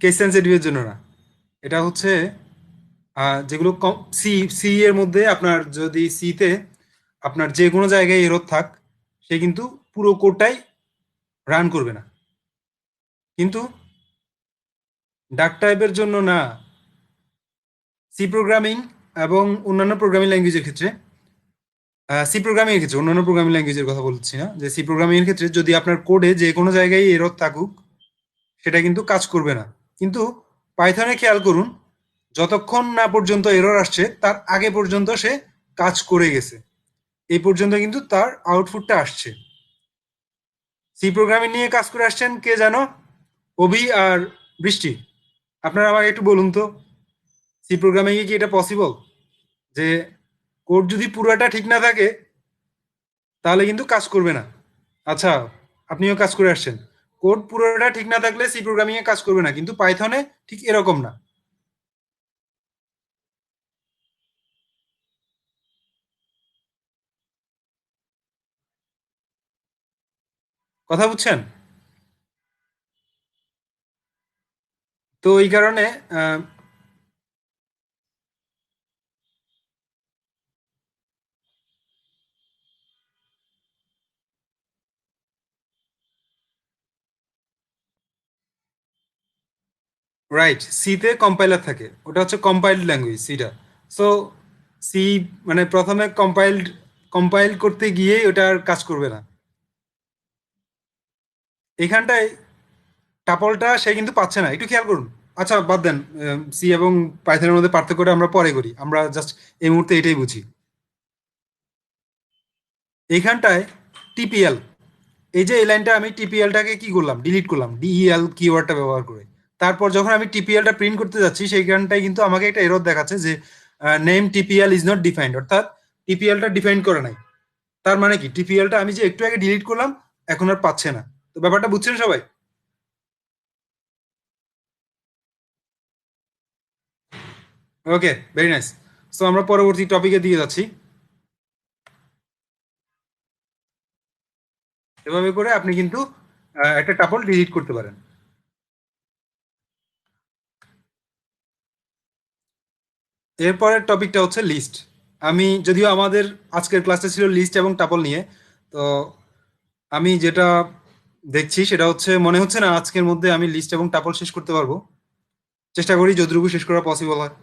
কেস সেন্সিটিভের জন্য না, এটা হচ্ছে যেগুলো সি সি এর মধ্যে আপনার যদি সিতে আপনার যে কোনো জায়গায় এরর থাক, সে কিন্তু পুরো কোডটাই রান করবে না। কিন্তু ডাক টাইপের জন্য না, সি প্রোগ্রামিং এবং অন্যান্য প্রোগ্রামিং ল্যাঙ্গুয়েজের ক্ষেত্রে, সি প্রোগ্রামিং এর ক্ষেত্রে, অন্যান্য প্রোগ্রামিং ল্যাঙ্গুয়েজের কথা বলছি না, যে সি প্রোগ্রামিং এর ক্ষেত্রে যদি আপনার কোডে যে কোনো জায়গায় এরর থাকুক, সেটা কিন্তু কাজ করবে না। কিন্তু পাইথনে খেয়াল করুন, যতক্ষণ না পর্যন্ত এরর আসছে তার আগে পর্যন্ত সে কাজ করে গেছে, এই পর্যন্ত কিন্তু তার আউটপুটটা আসছে। সি প্রোগ্রামিং নিয়ে কাজ করে আসছেন কে জানো? অভি আর বৃষ্টি। আপনারা আমাকে একটু বলুন তো, সি প্রোগ্রামিং এ কি এটা পসিবল যে কোড যদি পুরোটা ঠিক না থাকে তাহলে কিন্তু কাজ করবে না? আচ্ছা, আপনিও কাজ করে আসছেন, কোড পুরোটা ঠিক না থাকলে সি প্রোগ্রামিং এ কাজ করবে না, কিন্তু পাইথনে ঠিক এরকম না। কথা বুঝছেন? তো এই কারণে রাইট, সিতে কম্পাইলার থাকে, ওটা হচ্ছে কম্পাইলড ল্যাঙ্গুয়েজ সিটা। সো সি মানে প্রথমে কম্পাইল করতে গিয়েই ওটা আর কাজ করবে না। এখানটায় টাপলটা সে কিন্তু পাচ্ছে না, একটু খেয়াল করুন। আচ্ছা বাদ দেন, সি এবং পাইথনের মধ্যে পার্থক্যটা আমরা পরে করি, আমরা জাস্ট এই মুহূর্তে এটাই বুঝি। এইখানটায় টিপিএল, এই যে এই লাইনটা আমি টিপিএলটাকে কি করলাম, ডিলিট করলাম ডিইএল কিওয়ার্ডটা ব্যবহার করে। তারপর যখন আমি টিপিএলটা প্রিন্ট করতে যাচ্ছি সেইখানটায় কিন্তু আমাকে একটা এরর দেখাচ্ছে যে name TPL is not defined, অর্থাৎ টিপিএলটা ডিফাইন করে নাই। তার মানে কি, টিপিএলটা আমি যে একটু আগে ডিলিট করলাম এখন আর পাচ্ছে না। তো ব্যাপারটা বুঝছেন সবাই? ওকে, ভেরি নাইস। সো আমরা পরবর্তী টপিকের দিকে যাচ্ছি। এভাবে করে আপনি কিন্তু একটা টাপল ডিলিট করতে পারেন। এরপরের টপিকটা হচ্ছে লিস্ট। আমি যদিও আমাদের আজকের ক্লাসটা ছিল লিস্ট এবং টাপল নিয়ে, তো আমি যেটা দেখছি সেটা হচ্ছে, মনে হচ্ছে না আজকের মধ্যে আমি লিস্ট এবং টাপল শেষ করতে পারবো। চেষ্টা করি যতটুকু শেষ করা পসিবল হয়।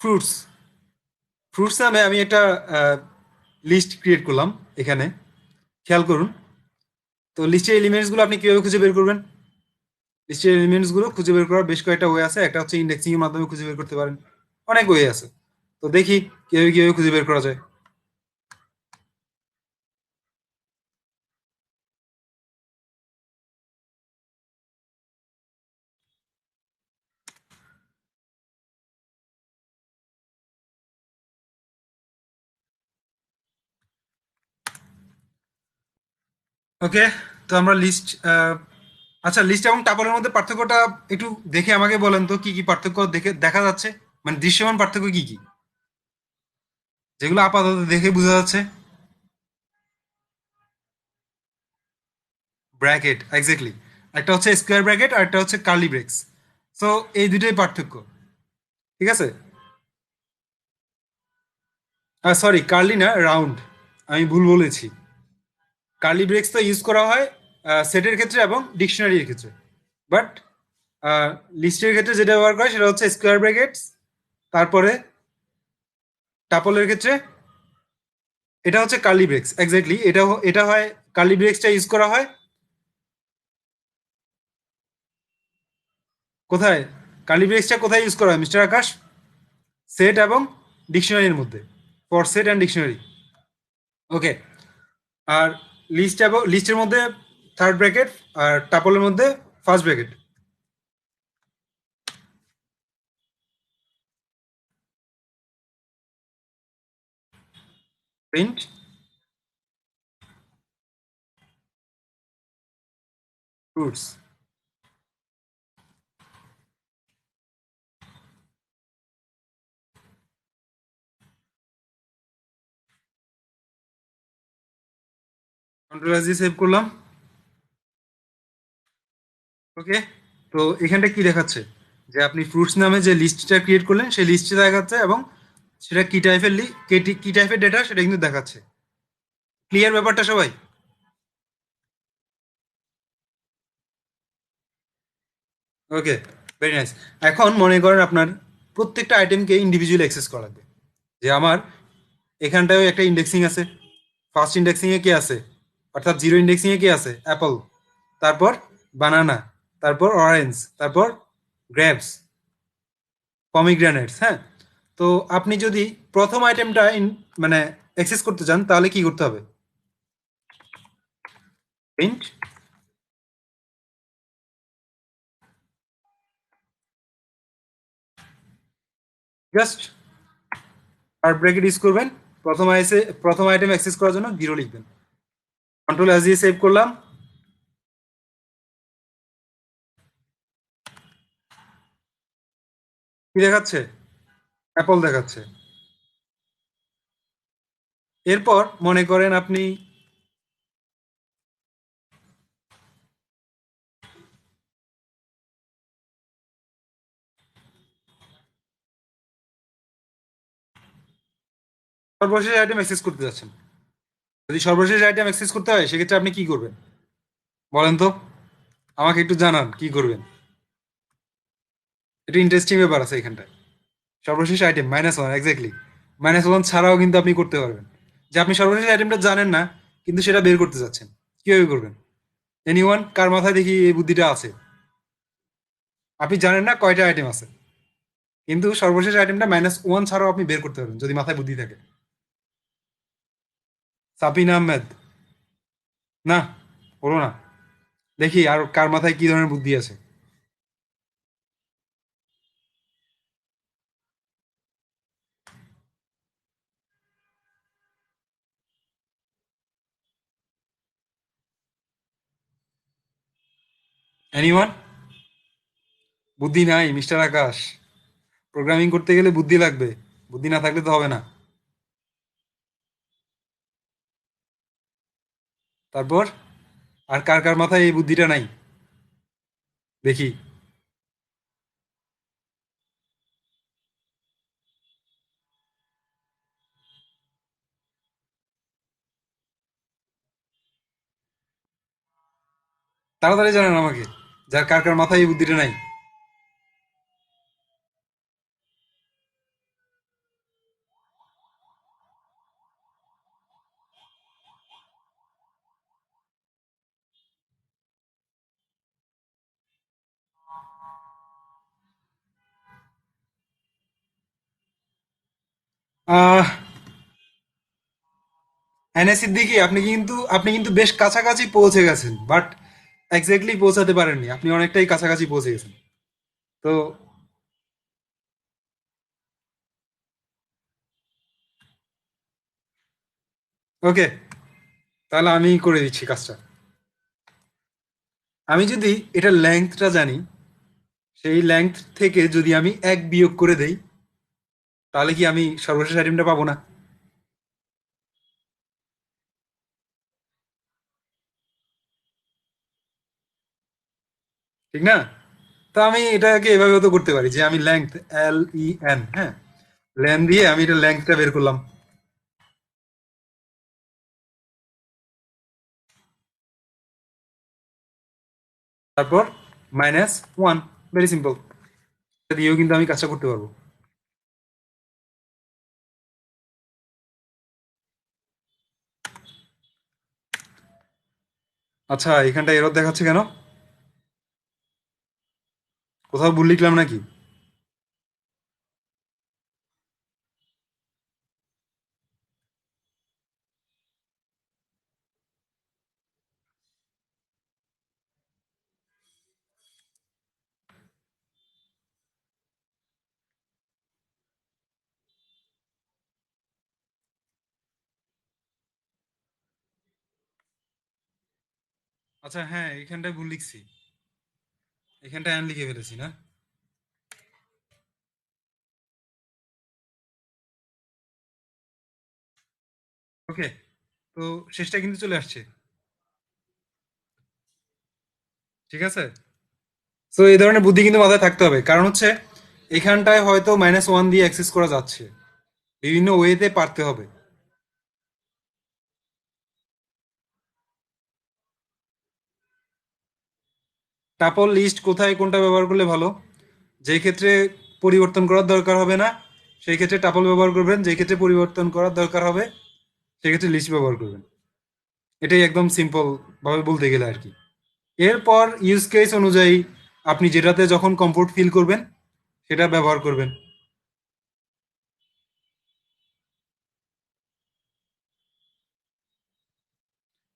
ফ্রুটস, ফ্রুটস নামে আমি একটা লিস্ট ক্রিয়েট করলাম এখানে, খেয়াল করুন। তো লিস্টের এলিমেন্টস গুলো আপনি কিভাবে খুঁজে বের করবেন? লিস্টের এলিমেন্টস গুলো খুঁজে বের করার বেশ কয়েকটা ওয়ে আছে, একটা হচ্ছে ইন্ডেক্সিং এর মাধ্যমে খুঁজে বের করতে পারেন, অনেক ওয়ে আছে। তো দেখি কিভাবে কিভাবে খুঁজে বের করা যায়। ওকে, তো আমরা লিস্ট, আচ্ছা লিস্ট এবং টাপলের মধ্যে পার্থক্যটা একটু দেখে আমাকে বলেন তো, কি কি পার্থক্য দেখে দেখা যাচ্ছে, মানে দৃশ্যমান পার্থক্য কি কি, যেগুলো আপাতত দেখে বোঝা যাচ্ছে? Bracket, exactly. একটা হচ্ছে স্কোয়ার ব্র্যাকেট আর একটা হচ্ছে কার্লি ব্রেক্স। সো এই দুটোই পার্থক্য, ঠিক আছে? সরি, কার্লি না, রাউন্ড, আমি ভুল বলেছি। কার্লি ব্রেক্স তো ইউজ করা হয় সেটের ক্ষেত্রে এবং ডিকশনারির ক্ষেত্রে, বাট লিস্টের ক্ষেত্রে যেটা ব্যবহার করে সেটা হচ্ছে স্কোয়ার ব্র্যাকেটস। তারপরে টাপলের ক্ষেত্রে এটা হচ্ছে কার্লি ব্রেক্স, এক্স্যাক্টলি। এটা হয়, কার্লি ব্রেক্সটা ইউজ করা হয় কোথায়? কার্লি ব্রেক্সটা কোথায় ইউজ করা হয় মিস্টার আকাশ? সেট এবং ডিকশনারির মধ্যে, ফর সেট অ্যান্ড ডিকশনারি। ওকে। আর লিস্টের মধ্যে থার্ড ব্র্যাকেট, আর টাপলের মধ্যে first bracket. Print fruits. Control S দিয়ে সেভ করলাম। ওকে। তো এখানটা কি দেখাচ্ছে, যে আপনি ফ্রুটস নামে যে লিস্টটা ক্রিয়েট করলেন সেই লিস্টটা দেখাচ্ছে, এবং সেটা কি টাইপের কি টাইপের ডেটা সেটা কিন্তু দেখাচ্ছে। ক্লিয়ার ব্যাপারটা সবাই? ওকে, ভেরি নাইস। এখন মনে করেন আপনার প্রত্যেকটা আইটেমকে ইন্ডিভিজুয়ালি অ্যাক্সেস করা লাগবে। যে আমার এখানটায় একটা ইন্ডেক্সিং আছে, ফার্স্ট ইন্ডেক্সিং এ কি আছে, অর্থাৎ জিরো ইন্ডেক্সিং এ কি আছে, অ্যাপল, তারপর বানানা, তারপর অরেঞ্জ, তারপর গ্রেপস, পমিগ্রানেটস। হ্যাঁ। তো আপনি যদি প্রথম আইটেমটা মানে অ্যাক্সেস করতে চান তাহলে কি করতে হবে? প্রিন্ট জাস্ট আর ব্র্যাকেট ইউজ করবেন, প্রথম আইটেম অ্যাক্সেস করার জন্য জিরো লিখবেন। কন্ট্রোল এস দিয়ে সেভ করলাম। কি দেখাচ্ছে? অ্যাপল দেখাচ্ছে। এরপর মনে করেন আপনি সর্বশেষ আইটেম অ্যাক্সেস করতে যাচ্ছেন। যদি সর্বশেষ আইটেম অ্যাক্সেস করতে হয় সেক্ষেত্রে আপনি কি করবেন বলেন তো? আমাকে একটু জানান কি করবেন। এটা ইন্টারেস্টিং ব্যাপার আছে এখানটায়। সর্বশেষ আইটেম -1, এক্স্যাক্টলি। -1 ছাড়াও কিন্তু আপনি করতে পারবেন। যে আপনি সর্বশেষ আইটেমটা জানেন না, কিন্তু সেটা বের করতে চাচ্ছেন, কিভাবে করবেন? এনিওয়ান, কার মাথায় দেখি এই বুদ্ধিটা আছে? আপনি জানেন না কয়টা আইটেম আছে, কিন্তু সর্বশেষ আইটেমটা -1 ছাড়াও আপনি বের করতে পারবেন যদি মাথায় বুদ্ধি থাকে। সাবিন আহমেদ? না, হলো না। দেখি আর কার মাথায় কি ধরনের বুদ্ধি আছে। এনিওয়ান? বুদ্ধি নাই মিস্টার আকাশ। প্রোগ্রামিং করতে গেলে বুদ্ধি লাগবে, বুদ্ধি না থাকলে তো হবে না। তারপর আর কার কার মাথায় এই বুদ্ধিটা নাই দেখি। তাড়াতাড়ি জানান আমাকে, যার কার কার মাথায় এই বুদ্ধিটা নাই। আহ এনএ সিদ্দিকি, আপনি কিন্তু বেশ কাছাকাছি পৌঁছে গেছেন, বাট এক্স্যাক্টলি পৌঁছাতে পারেননি। আপনি অনেকটাই কাছাকাছি পৌঁছে গেছেন। তো ওকে, তাহলে আমি করে দিচ্ছি কাজটা। আমি যদি এটা লেংথটা জানি, সেই লেংথ থেকে যদি আমি 1 বিয়োগ করে দেই, তাহলে কি আমি সর্বশেষ আইটেমটা পাবো না? ঠিক না? তো আমি এটাকে এভাবেও তো করতে পারি, যে আমি লেংথ, LEN, হ্যাঁ, লেন দিয়ে আমি এটা লেংথটা বের করলাম। তারপর -1, ভেরি সিম্পল। এটা দিয়েও কিন্তু আমি কাজটা করতে পারবো। আচ্ছা, এখানটা এরর দেখাচ্ছে কেন? কোথাও ভুল লিখলাম নাকি? আচ্ছা হ্যাঁ, এখানটায় ভুল লিখছি, এখানটায় অ্যান লিখে ফেলেছি না। ওকে, তো শেষটা কিন্তু চলে আসছে, ঠিক আছে। তো এই ধরনের বুদ্ধি কিন্তু মাথায় থাকতে হবে, কারণ হচ্ছে এখানটায় হয়তো -1 দিয়ে অ্যাক্সেস করা যাচ্ছে, বিভিন্ন ওয়েতে পারতে হবে। টাপল লিস্ট কোথায় কোনটা ব্যবহার করলে ভালো? যেই ক্ষেত্রে পরিবর্তন করার দরকার হবে না সেই ক্ষেত্রে টাপল ব্যবহার করবেন, যেই ক্ষেত্রে পরিবর্তন করার দরকার হবে সেক্ষেত্রে লিস্ট ব্যবহার করবেন। এটাই একদম সিম্পল ভাবে বলতে গেলে আর কি। এরপর ইউজ কেস অনুযায়ী আপনি যেটাতে যখন কমফোর্ট ফিল করবেন সেটা ব্যবহার করবেন।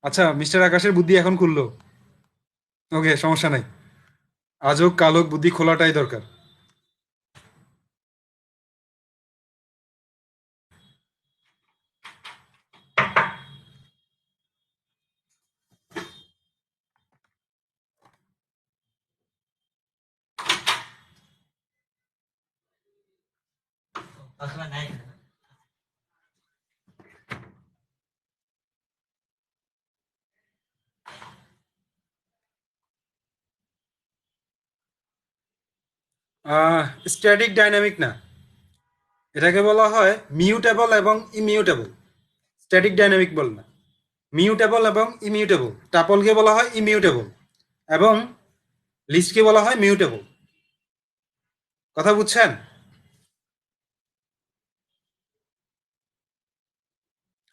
আচ্ছা, মিস্টার আকাশের বুদ্ধি এখন খুললো। ওকে, সমস্যা নাই। আজও কালক বুদ্ধি খোলাটাই দরকার। স্ট্যাটিক ডাইনামিক না, এটাকে বলা হয় মিউটেবল এবং ইমিউটেবল। স্ট্যাটিক ডাইনামিক বল না, মিউটেবল এবং ইমিউটেবল। টাপলকে বলা হয় ইমিউটেবল এবং লিস্টকে বলা হয় মিউটেবল। কথা বুঝছেন?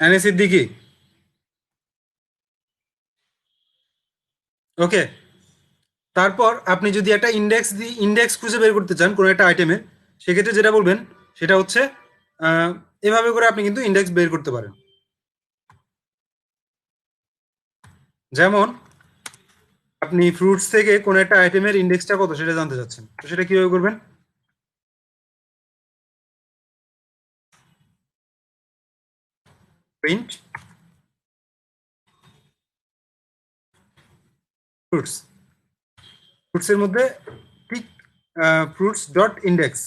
এনএ সিদ্দিকি। ওকে, তারপর আপনি যদি একটা ইন্ডেক্স খুঁজে বের করতে চান কোনো একটা আইটেমের, সেক্ষেত্রে যেটা বলবেন সেটা হচ্ছে আহ, এভাবে করে আপনি কিন্তু ইন্ডেক্স বের করতে পারেন। যেমন আপনি ফ্রুটস থেকে কোনো একটা আইটেমের ইন্ডেক্সটা কত সেটা জানতে চাচ্ছেন, তো সেটা কিভাবে করবেন? প্রিন্ট ফ্রুটস, ফ্রুটসের মধ্যে ঠিক ফ্রুটস ডট ইন্ডেক্স।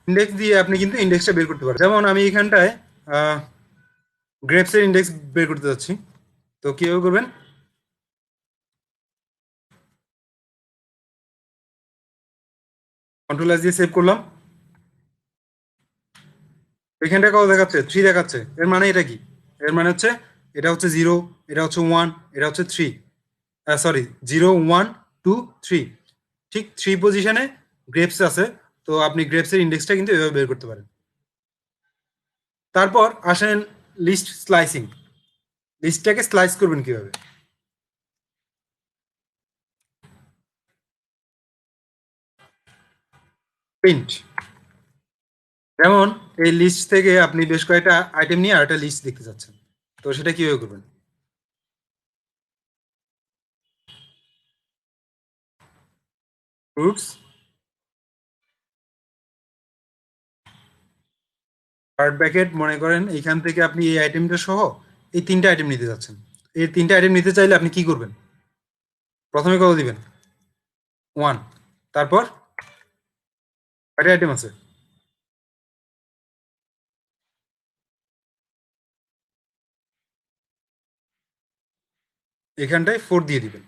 ইন্ডেক্স দিয়ে আপনি কিন্তু ইন্ডেক্সটা বের করতে পারেন। যেমন আমি এখানটায় গ্রেপসের ইন্ডেক্স বের করতে যাচ্ছি, তো কিভাবে করবেন? কন্ট্রোল এস দিয়ে সেভ করলাম। এখানটা কত দেখাচ্ছে? 3 দেখাচ্ছে। এর মানে এটা কি? এর মানে হচ্ছে এটা হচ্ছে 0, এটা হচ্ছে 1, এটা হচ্ছে 3। সরি, 0 1 2 3, ঠিক 3 পজিশনে গ্রেপস আছে। তো আপনি গ্রেপসের ইন্ডেক্সটা কিন্তু এভাবে বের করতে পারেন। তারপর আসেন লিস্ট স্লাইসিং। লিস্টটাকে স্লাইস করবেন কিভাবে? প্রিন্ট। যেমন এই লিস্ট থেকে আপনি বেশ কয়েকটা আইটেম নিয়ে আরেকটা লিস্ট দেখতে চাচ্ছেন, তো সেটা কিভাবে করবেন? ফ্রুটস থার্ড ব্র্যাকেট, মনে করেন এখান থেকে আপনি এই আইটেমটা সহ এই 3টা আইটেম নিতে যাচ্ছেন। এই 3টা আইটেম নিতে চাইলে আপনি কি করবেন? প্রথমে কত দিবেন? 1। তারপর কয়টা আইটেম আছে? এখানটায় 4 দিয়ে দিবেন।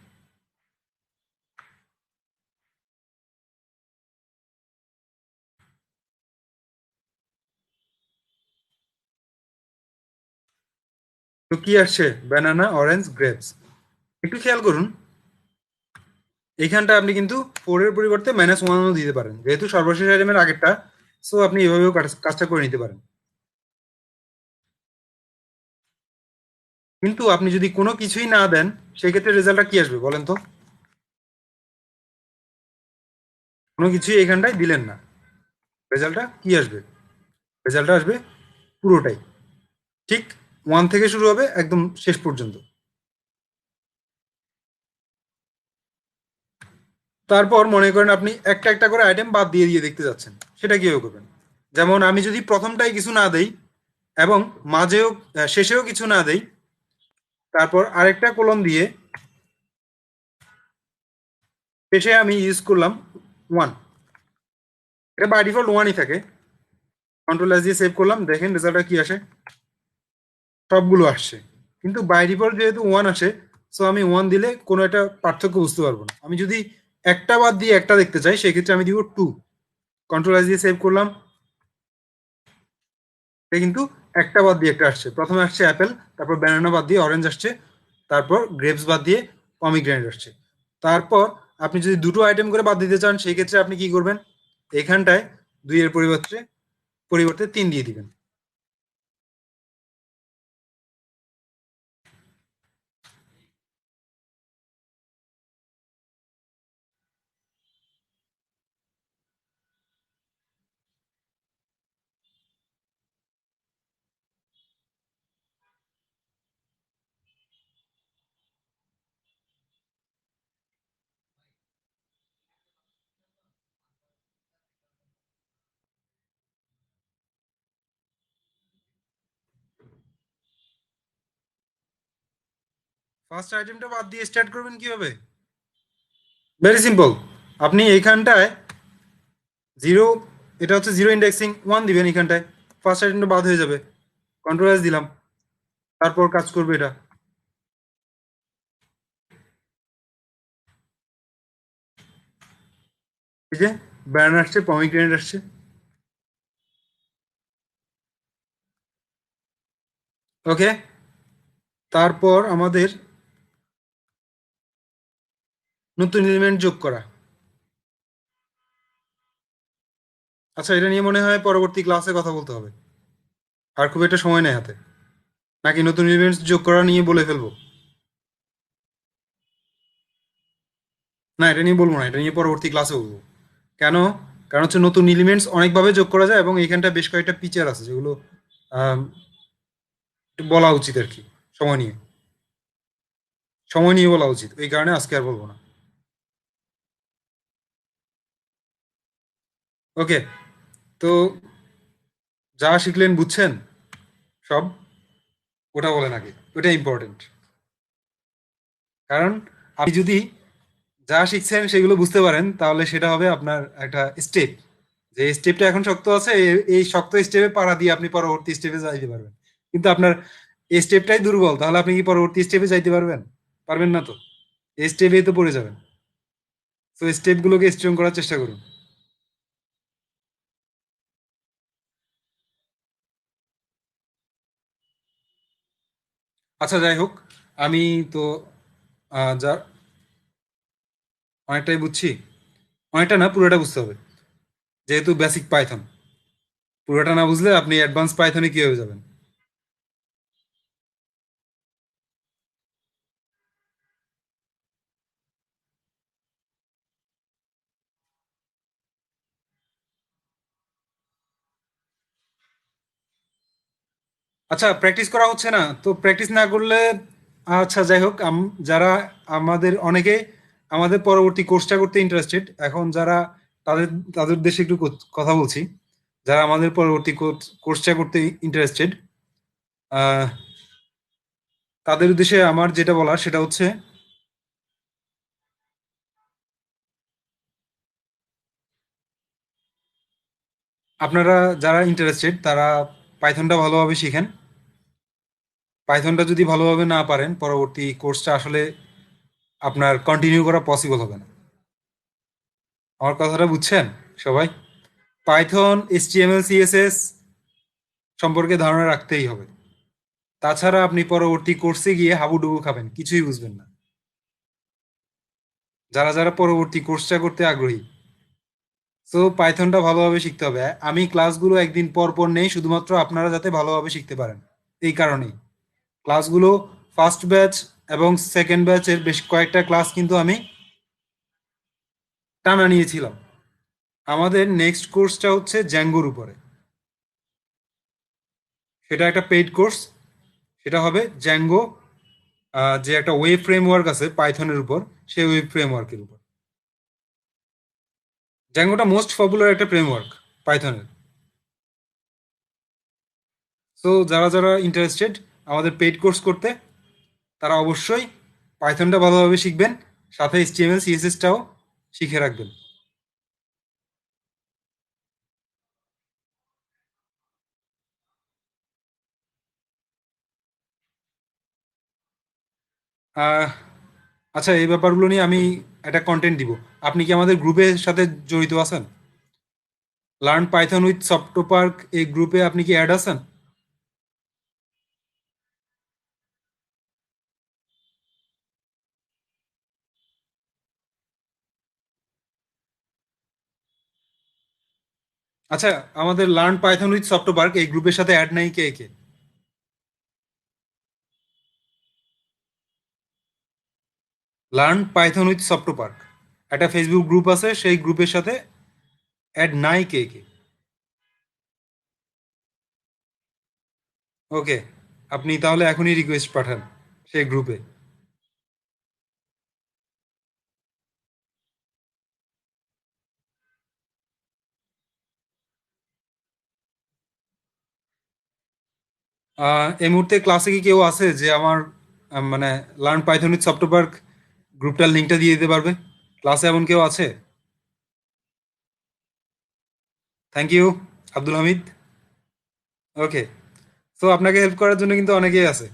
তো কি আসছে? Banana, orange, grapes. একটু খেয়াল করুন, এইখানটা আপনি কিন্তু 4 এর পরিবর্তে -1ও দিতে পারেন, যেহেতু সর্বশেষ আইটেমের আগেরটা। সো আপনি এভাবেও কাজটা করে নিতে পারেন। কিন্তু আপনি যদি কোনো কিছুই না দেন সেক্ষেত্রে রেজাল্টটা কি আসবে বলেন তো? কোনো কিছুই এখানটায় দিলেন না, রেজাল্টটা কি আসবে? রেজাল্টটা আসবে পুরোটাই ঠিক 1 থেকে শুরু হবে একদম শেষ পর্যন্ত। তারপর মনে করেন আপনি একটা একটা করে আইটেম বাদ দিয়ে দিয়ে দেখতে যাচ্ছেন, সেটা কিভাবে করবেন? যেমন আমি যদি প্রথমটাই কিছু না দেই এবং মাঝেও শেষেও কিছু না দেই, তারপর আরেকটা কলম দিয়ে শেষে আমি ইউজ করলাম ওয়ান, এটা বাই ডিফল্ট ওয়ানই থাকে। কন্ট্রোল এস দিয়ে সেভ করলাম, দেখেন রেজাল্টটা কি আসে, সবগুলো আসছে। কিন্তু বাই ডিফল্ট যেহেতু ওয়ান আসে, সো আমি ওয়ান দিলে কোনো একটা পার্থক্য বুঝতে পারবো না। আমি যদি একটা বাদ দিয়ে একটা দেখতে চাই, সেক্ষেত্রে আমি দিব টু। কন্ট্রোল এস দিয়ে সেভ করলাম, এটা কিন্তু একটা বাদ দিয়ে একটা আসছে। প্রথমে আসছে অ্যাপেল, তারপর ব্যানানা বাদ দিয়ে অরেঞ্জ আসছে, তারপর গ্রেপস বাদ দিয়ে পমিগ্রেনেট আসছে। তারপর আপনি যদি দুটো আইটেম করে বাদ দিতে চান, সেই ক্ষেত্রে আপনি কি করবেন? এখানটায় দুই এর পরিবর্তে পরিবর্তে তিন দিয়ে দিবেন। ফার্স্ট আইটেমটা বাদ দিয়ে স্টার্ট করবেন কিভাবে? Very simple. আপনি এইখানটায় জিরো, এটা হচ্ছে জিরো ইন্ডেক্সিং, ওয়ান দিবেন এখানটায়, ফার্স্ট আইটেমটা বাদ হয়ে যাবে। কন্ট্রোল এস দিলাম, তারপর কাজ করবে এটা। এই যে ব্যানানা আসছে, পমিগ্রেনেট আসছে। ওকে, তারপর আমাদের নতুন এলিমেন্ট যোগ করা। আচ্ছা, এটা নিয়ে মনে হয় পরবর্তী ক্লাসে কথা বলতে হবে, আর খুব একটা সময় নেই হাতে। নাকি নতুন এলিমেন্টস যোগ করা নিয়ে বলে ফেলবো? না, এটা নিয়ে বলবো না, এটা নিয়ে পরবর্তী ক্লাসে বলবো। কেন? কারণ হচ্ছে নতুন এলিমেন্টস অনেকভাবে যোগ করা যায় এবং এইখানটা বেশ কয়েকটা ফিচার আছে যেগুলো আম, একটু বলা উচিত আর কি, সময় নিয়ে, সময় নিয়ে বলা উচিত, এই কারণে আজকে আর বলবো না। ওকে, তো যা শিখলেন বুঝছেন সব? ওটা বলেন আগে, ওটা ইম্পর্টেন্ট। কারণ আপনি যদি যা শিখছেন সেগুলো বুঝতে পারেন, তাহলে সেটা হবে আপনার একটা স্টেপ। যে স্টেপটা এখন শক্ত আছে, এই শক্ত স্টেপে পাড়া দিয়ে আপনি পরবর্তী স্টেপে যাইতে পারবেন। কিন্তু আপনার এই স্টেপটাই দুর্বল, তাহলে আপনি কি পরবর্তী স্টেপে যাইতে পারবেন? পারবেন না তো, এই স্টেপেই তো পড়ে যাবেন। তো স্টেপগুলোকে স্ট্রং করার চেষ্টা করুন। আচ্ছা, যাই হোক, আমি তো যা অনেকটাই বুঝছি, অনেকটা না, পুরোটা বুঝতে হবে, যেহেতু বেসিক পাইথন। পুরোটা না বুঝলে আপনি অ্যাডভান্স পাইথনে কিভাবে যাবেন? আচ্ছা, প্র্যাকটিস করা হচ্ছে না তো, প্র্যাকটিস না করলে, আচ্ছা যাই হোক, যারা আমাদের অনেকে আমাদের পরবর্তী কোর্সটা করতে ইন্টারেস্টেড, এখন যারা তাদের তাদের দেশে একটু কথা বলছি, যারা আমাদের পরবর্তী কোর্সটা করতে ইন্টারেস্টেড, তাদের উদ্দেশ্যে আমার যেটা বলার সেটা হচ্ছে, আপনারা যারা ইন্টারেস্টেড তারা পাইথনটা ভালোভাবে শিখেন। পাইথনটা যদি ভালোভাবে না পারেন, পরবর্তী কোর্সটা আসলে আপনার কন্টিনিউ করা পসিবল হবে না। আমার কথাটা বুঝছেন সবাই? পাইথন, এইচটিএমএল, সিএসএস সম্পর্কে ধারণা রাখতেই হবে। তাছাড়া আপনি পরবর্তী কোর্সে গিয়ে হাবুডুবু খাবেন, কিছুই বুঝবেন না। যারা যারা পরবর্তী কোর্সটা করতে আগ্রহী, তো পাইথনটা ভালোভাবে শিখতে হবে। আমি ক্লাসগুলো একদিন পর পর নেই শুধুমাত্র আপনারা যাতে ভালোভাবে শিখতে পারেন, এই কারণেই। ক্লাসগুলো ফার্স্ট ব্যাচ এবং সেকেন্ড ব্যাচের বেশ কয়েকটা ক্লাস কিন্তু আমি টানা নিয়েছিলাম। আমাদের নেক্সট কোর্সটা হচ্ছে জ্যাঙ্গোর উপরে, সেটা একটা পেইড কোর্স। সেটা হবে জ্যাঙ্গো, যে একটা ওয়েব ফ্রেমওয়ার্ক আছে পাইথনের উপর, সেই ওয়েব ফ্রেমওয়ার্কের উপর। জ্যাঙ্গোটা মোস্ট পপুলার একটা ফ্রেমওয়ার্ক পাইথনের। সো যারা যারা ইন্টারেস্টেড আমাদের পেইড কোর্স করতে, তারা অবশ্যই পাইথনটা ভালোভাবে শিখবেন, সাথে এইচটিএমএল সিএসএসটাও শিখে রাখবেন। আহ, আচ্ছা, এই ব্যাপারগুলো নিয়ে আমি একটা কন্টেন্ট দিব। আপনি কি আমাদের গ্রুপের সাথে জড়িত আছেন? লার্ন পাইথন উইথ সফটপার্ক, এই গ্রুপে আপনি কি অ্যাড আছেন? আচ্ছা, আমাদের লার্ন পাইথন উইথ সফটপার্ক এই গ্রুপের সাথে অ্যাড নাই কে কে? লার্ন পাইথন উইথ সফটপার্ক একটা ফেসবুক গ্রুপ আছে, সেই গ্রুপের সাথে অ্যাড নাই কে কে? ওকে, আপনি তাহলে এখনই রিকোয়েস্ট পাঠান সেই গ্রুপে। এই মুহূর্তে ক্লাসে কি কেউ আছে যে আমার মানে লার্ন পাইথন উইথ সফটপার্ক গ্রুপটার লিঙ্কটা দিয়ে দিতে পারবে? ক্লাসে এমন কেউ আছে? Thank you, Abdul Hamid. Okay, তো আপনাকে হেল্প করার জন্য কিন্তু অনেকেই আছে।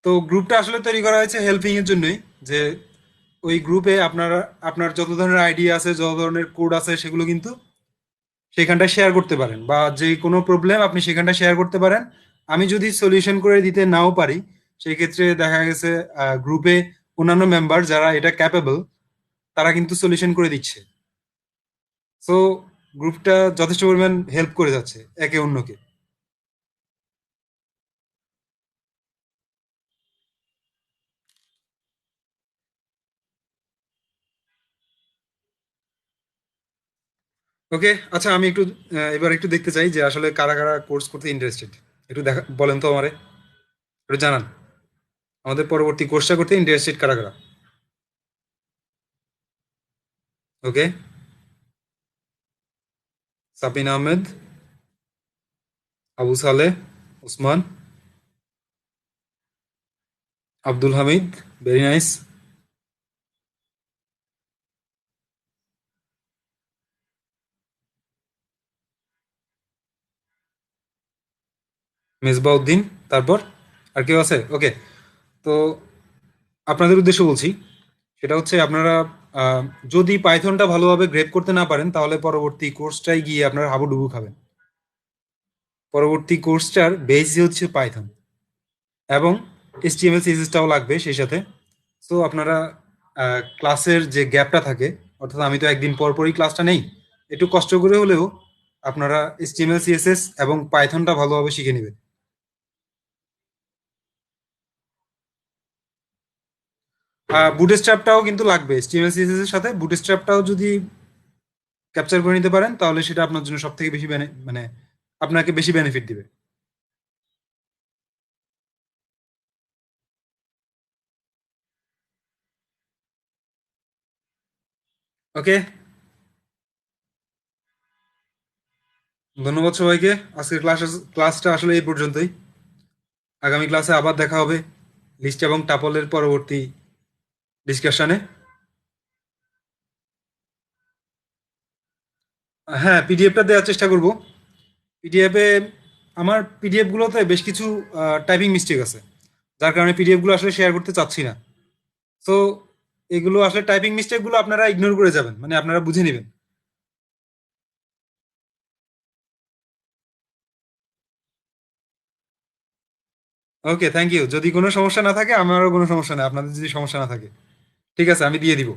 তো গ্রুপটা আসলে তৈরি করা হয়েছে হেল্পিং এর জন্যই, যে ওই গ্রুপে আপনারা আপনার যত ধরনের আইডিয়া আছে, যত ধরনের কোড আছে, সেগুলো কিন্তু সেখানটায় শেয়ার করতে পারেন, বা যে কোনো প্রবলেম আপনি সেখানটায় শেয়ার করতে পারেন। আমি যদি সলিউশন করে দিতে নাও পারি, সেই ক্ষেত্রে দেখা গেছে গ্রুপে অন্যান্য মেম্বার যারা এটা ক্যাপেবল, তারা কিন্তু সলিউশন করে দিচ্ছে। সো গ্রুপটা যথেষ্ট পরিমাণ হেল্প করে যাচ্ছে একে অন্যকে। ওকে, আচ্ছা, আমি একটু এবার একটু দেখতে চাই যে আসলে কারা কারা কোর্স করতে ইন্টারেস্টেড। একটু দেখা বলেন তো আমারে, একটু জানান আমাদের পরবর্তী কোর্সটা করতে ইন্টারেস্টেড কারা কারা। ওকে, সাবিন আহমেদ, আবু সালেহ, ওসমান, আব্দুল হামিদ, ভেরি নাইস। মেজবাউদ্দিন, তারপর আর কেউ আছে? ওকে, তো আপনাদের উদ্দেশ্য বলছি, সেটা হচ্ছে আপনারা আহ, যদি পাইথনটা ভালোভাবে গ্রেপ করতে না পারেন, তাহলে পরবর্তী কোর্সটাই গিয়ে আপনারা হাবুডুবু খাবেন। পরবর্তী কোর্সটার বেসই হচ্ছে পাইথন, এবং এইচটিএমএল সিএসএসটাও লাগবে সেই সাথে। সো আপনারা ক্লাসের যে গ্যাপটা থাকে, অর্থাৎ আমি তো একদিন পর পরই ক্লাসটা নেই, একটু কষ্ট করে হলেও আপনারা এইচটিএমএল সিএসএস এবং পাইথনটা ভালোভাবে শিখে নেবেন। বুটস্ট্র্যাপটাও কিন্তু লাগবে, এইচটিএমএল সিএসএস এর সাথে বুটস্ট্র্যাপটাও যদি ক্যাপচার করে নিতে পারেন, তাহলে সেটা আপনার জন্য সব থেকে বেশি মানে আপনাকে বেশি বেনিফিট দিবে। ওকে, ধন্যবাদ সবাইকে। আজকের ক্লাসটা আসলে এই পর্যন্তই। আগামী ক্লাসে আবার দেখা হবে লিস্ট এবং টাপলের পরবর্তী ডিসকাশনে। হ্যাঁ, পিডিএফটা দেওয়ার চেষ্টা করব। পিডিএফে আমার পিডিএফ গুলোতে বেশ কিছু টাইপিং মিস্টেক আছে, যার কারণে পিডিএফ গুলো আসলে শেয়ার করতে চাচ্ছি না। সো এগুলো আসলে টাইপিং মিস্টেক গুলো আপনারা ইগনোর করে যাবেন, মানে আপনারা বুঝে নেবেন। ওকে, থ্যাংক ইউ। যদি কোনো সমস্যা না থাকে, আমারও কোনো সমস্যা নেই আপনাদের যদি সমস্যা না থাকে। ঠিক আছে, আমি দিয়ে দিব।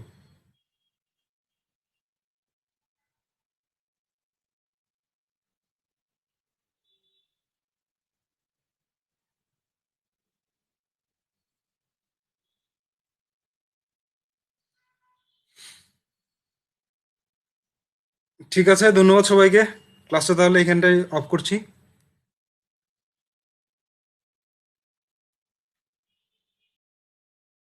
ঠিক আছে, ধন্যবাদ সবাইকে। ক্লাসটা তাহলে এখানটায় অফ করছি।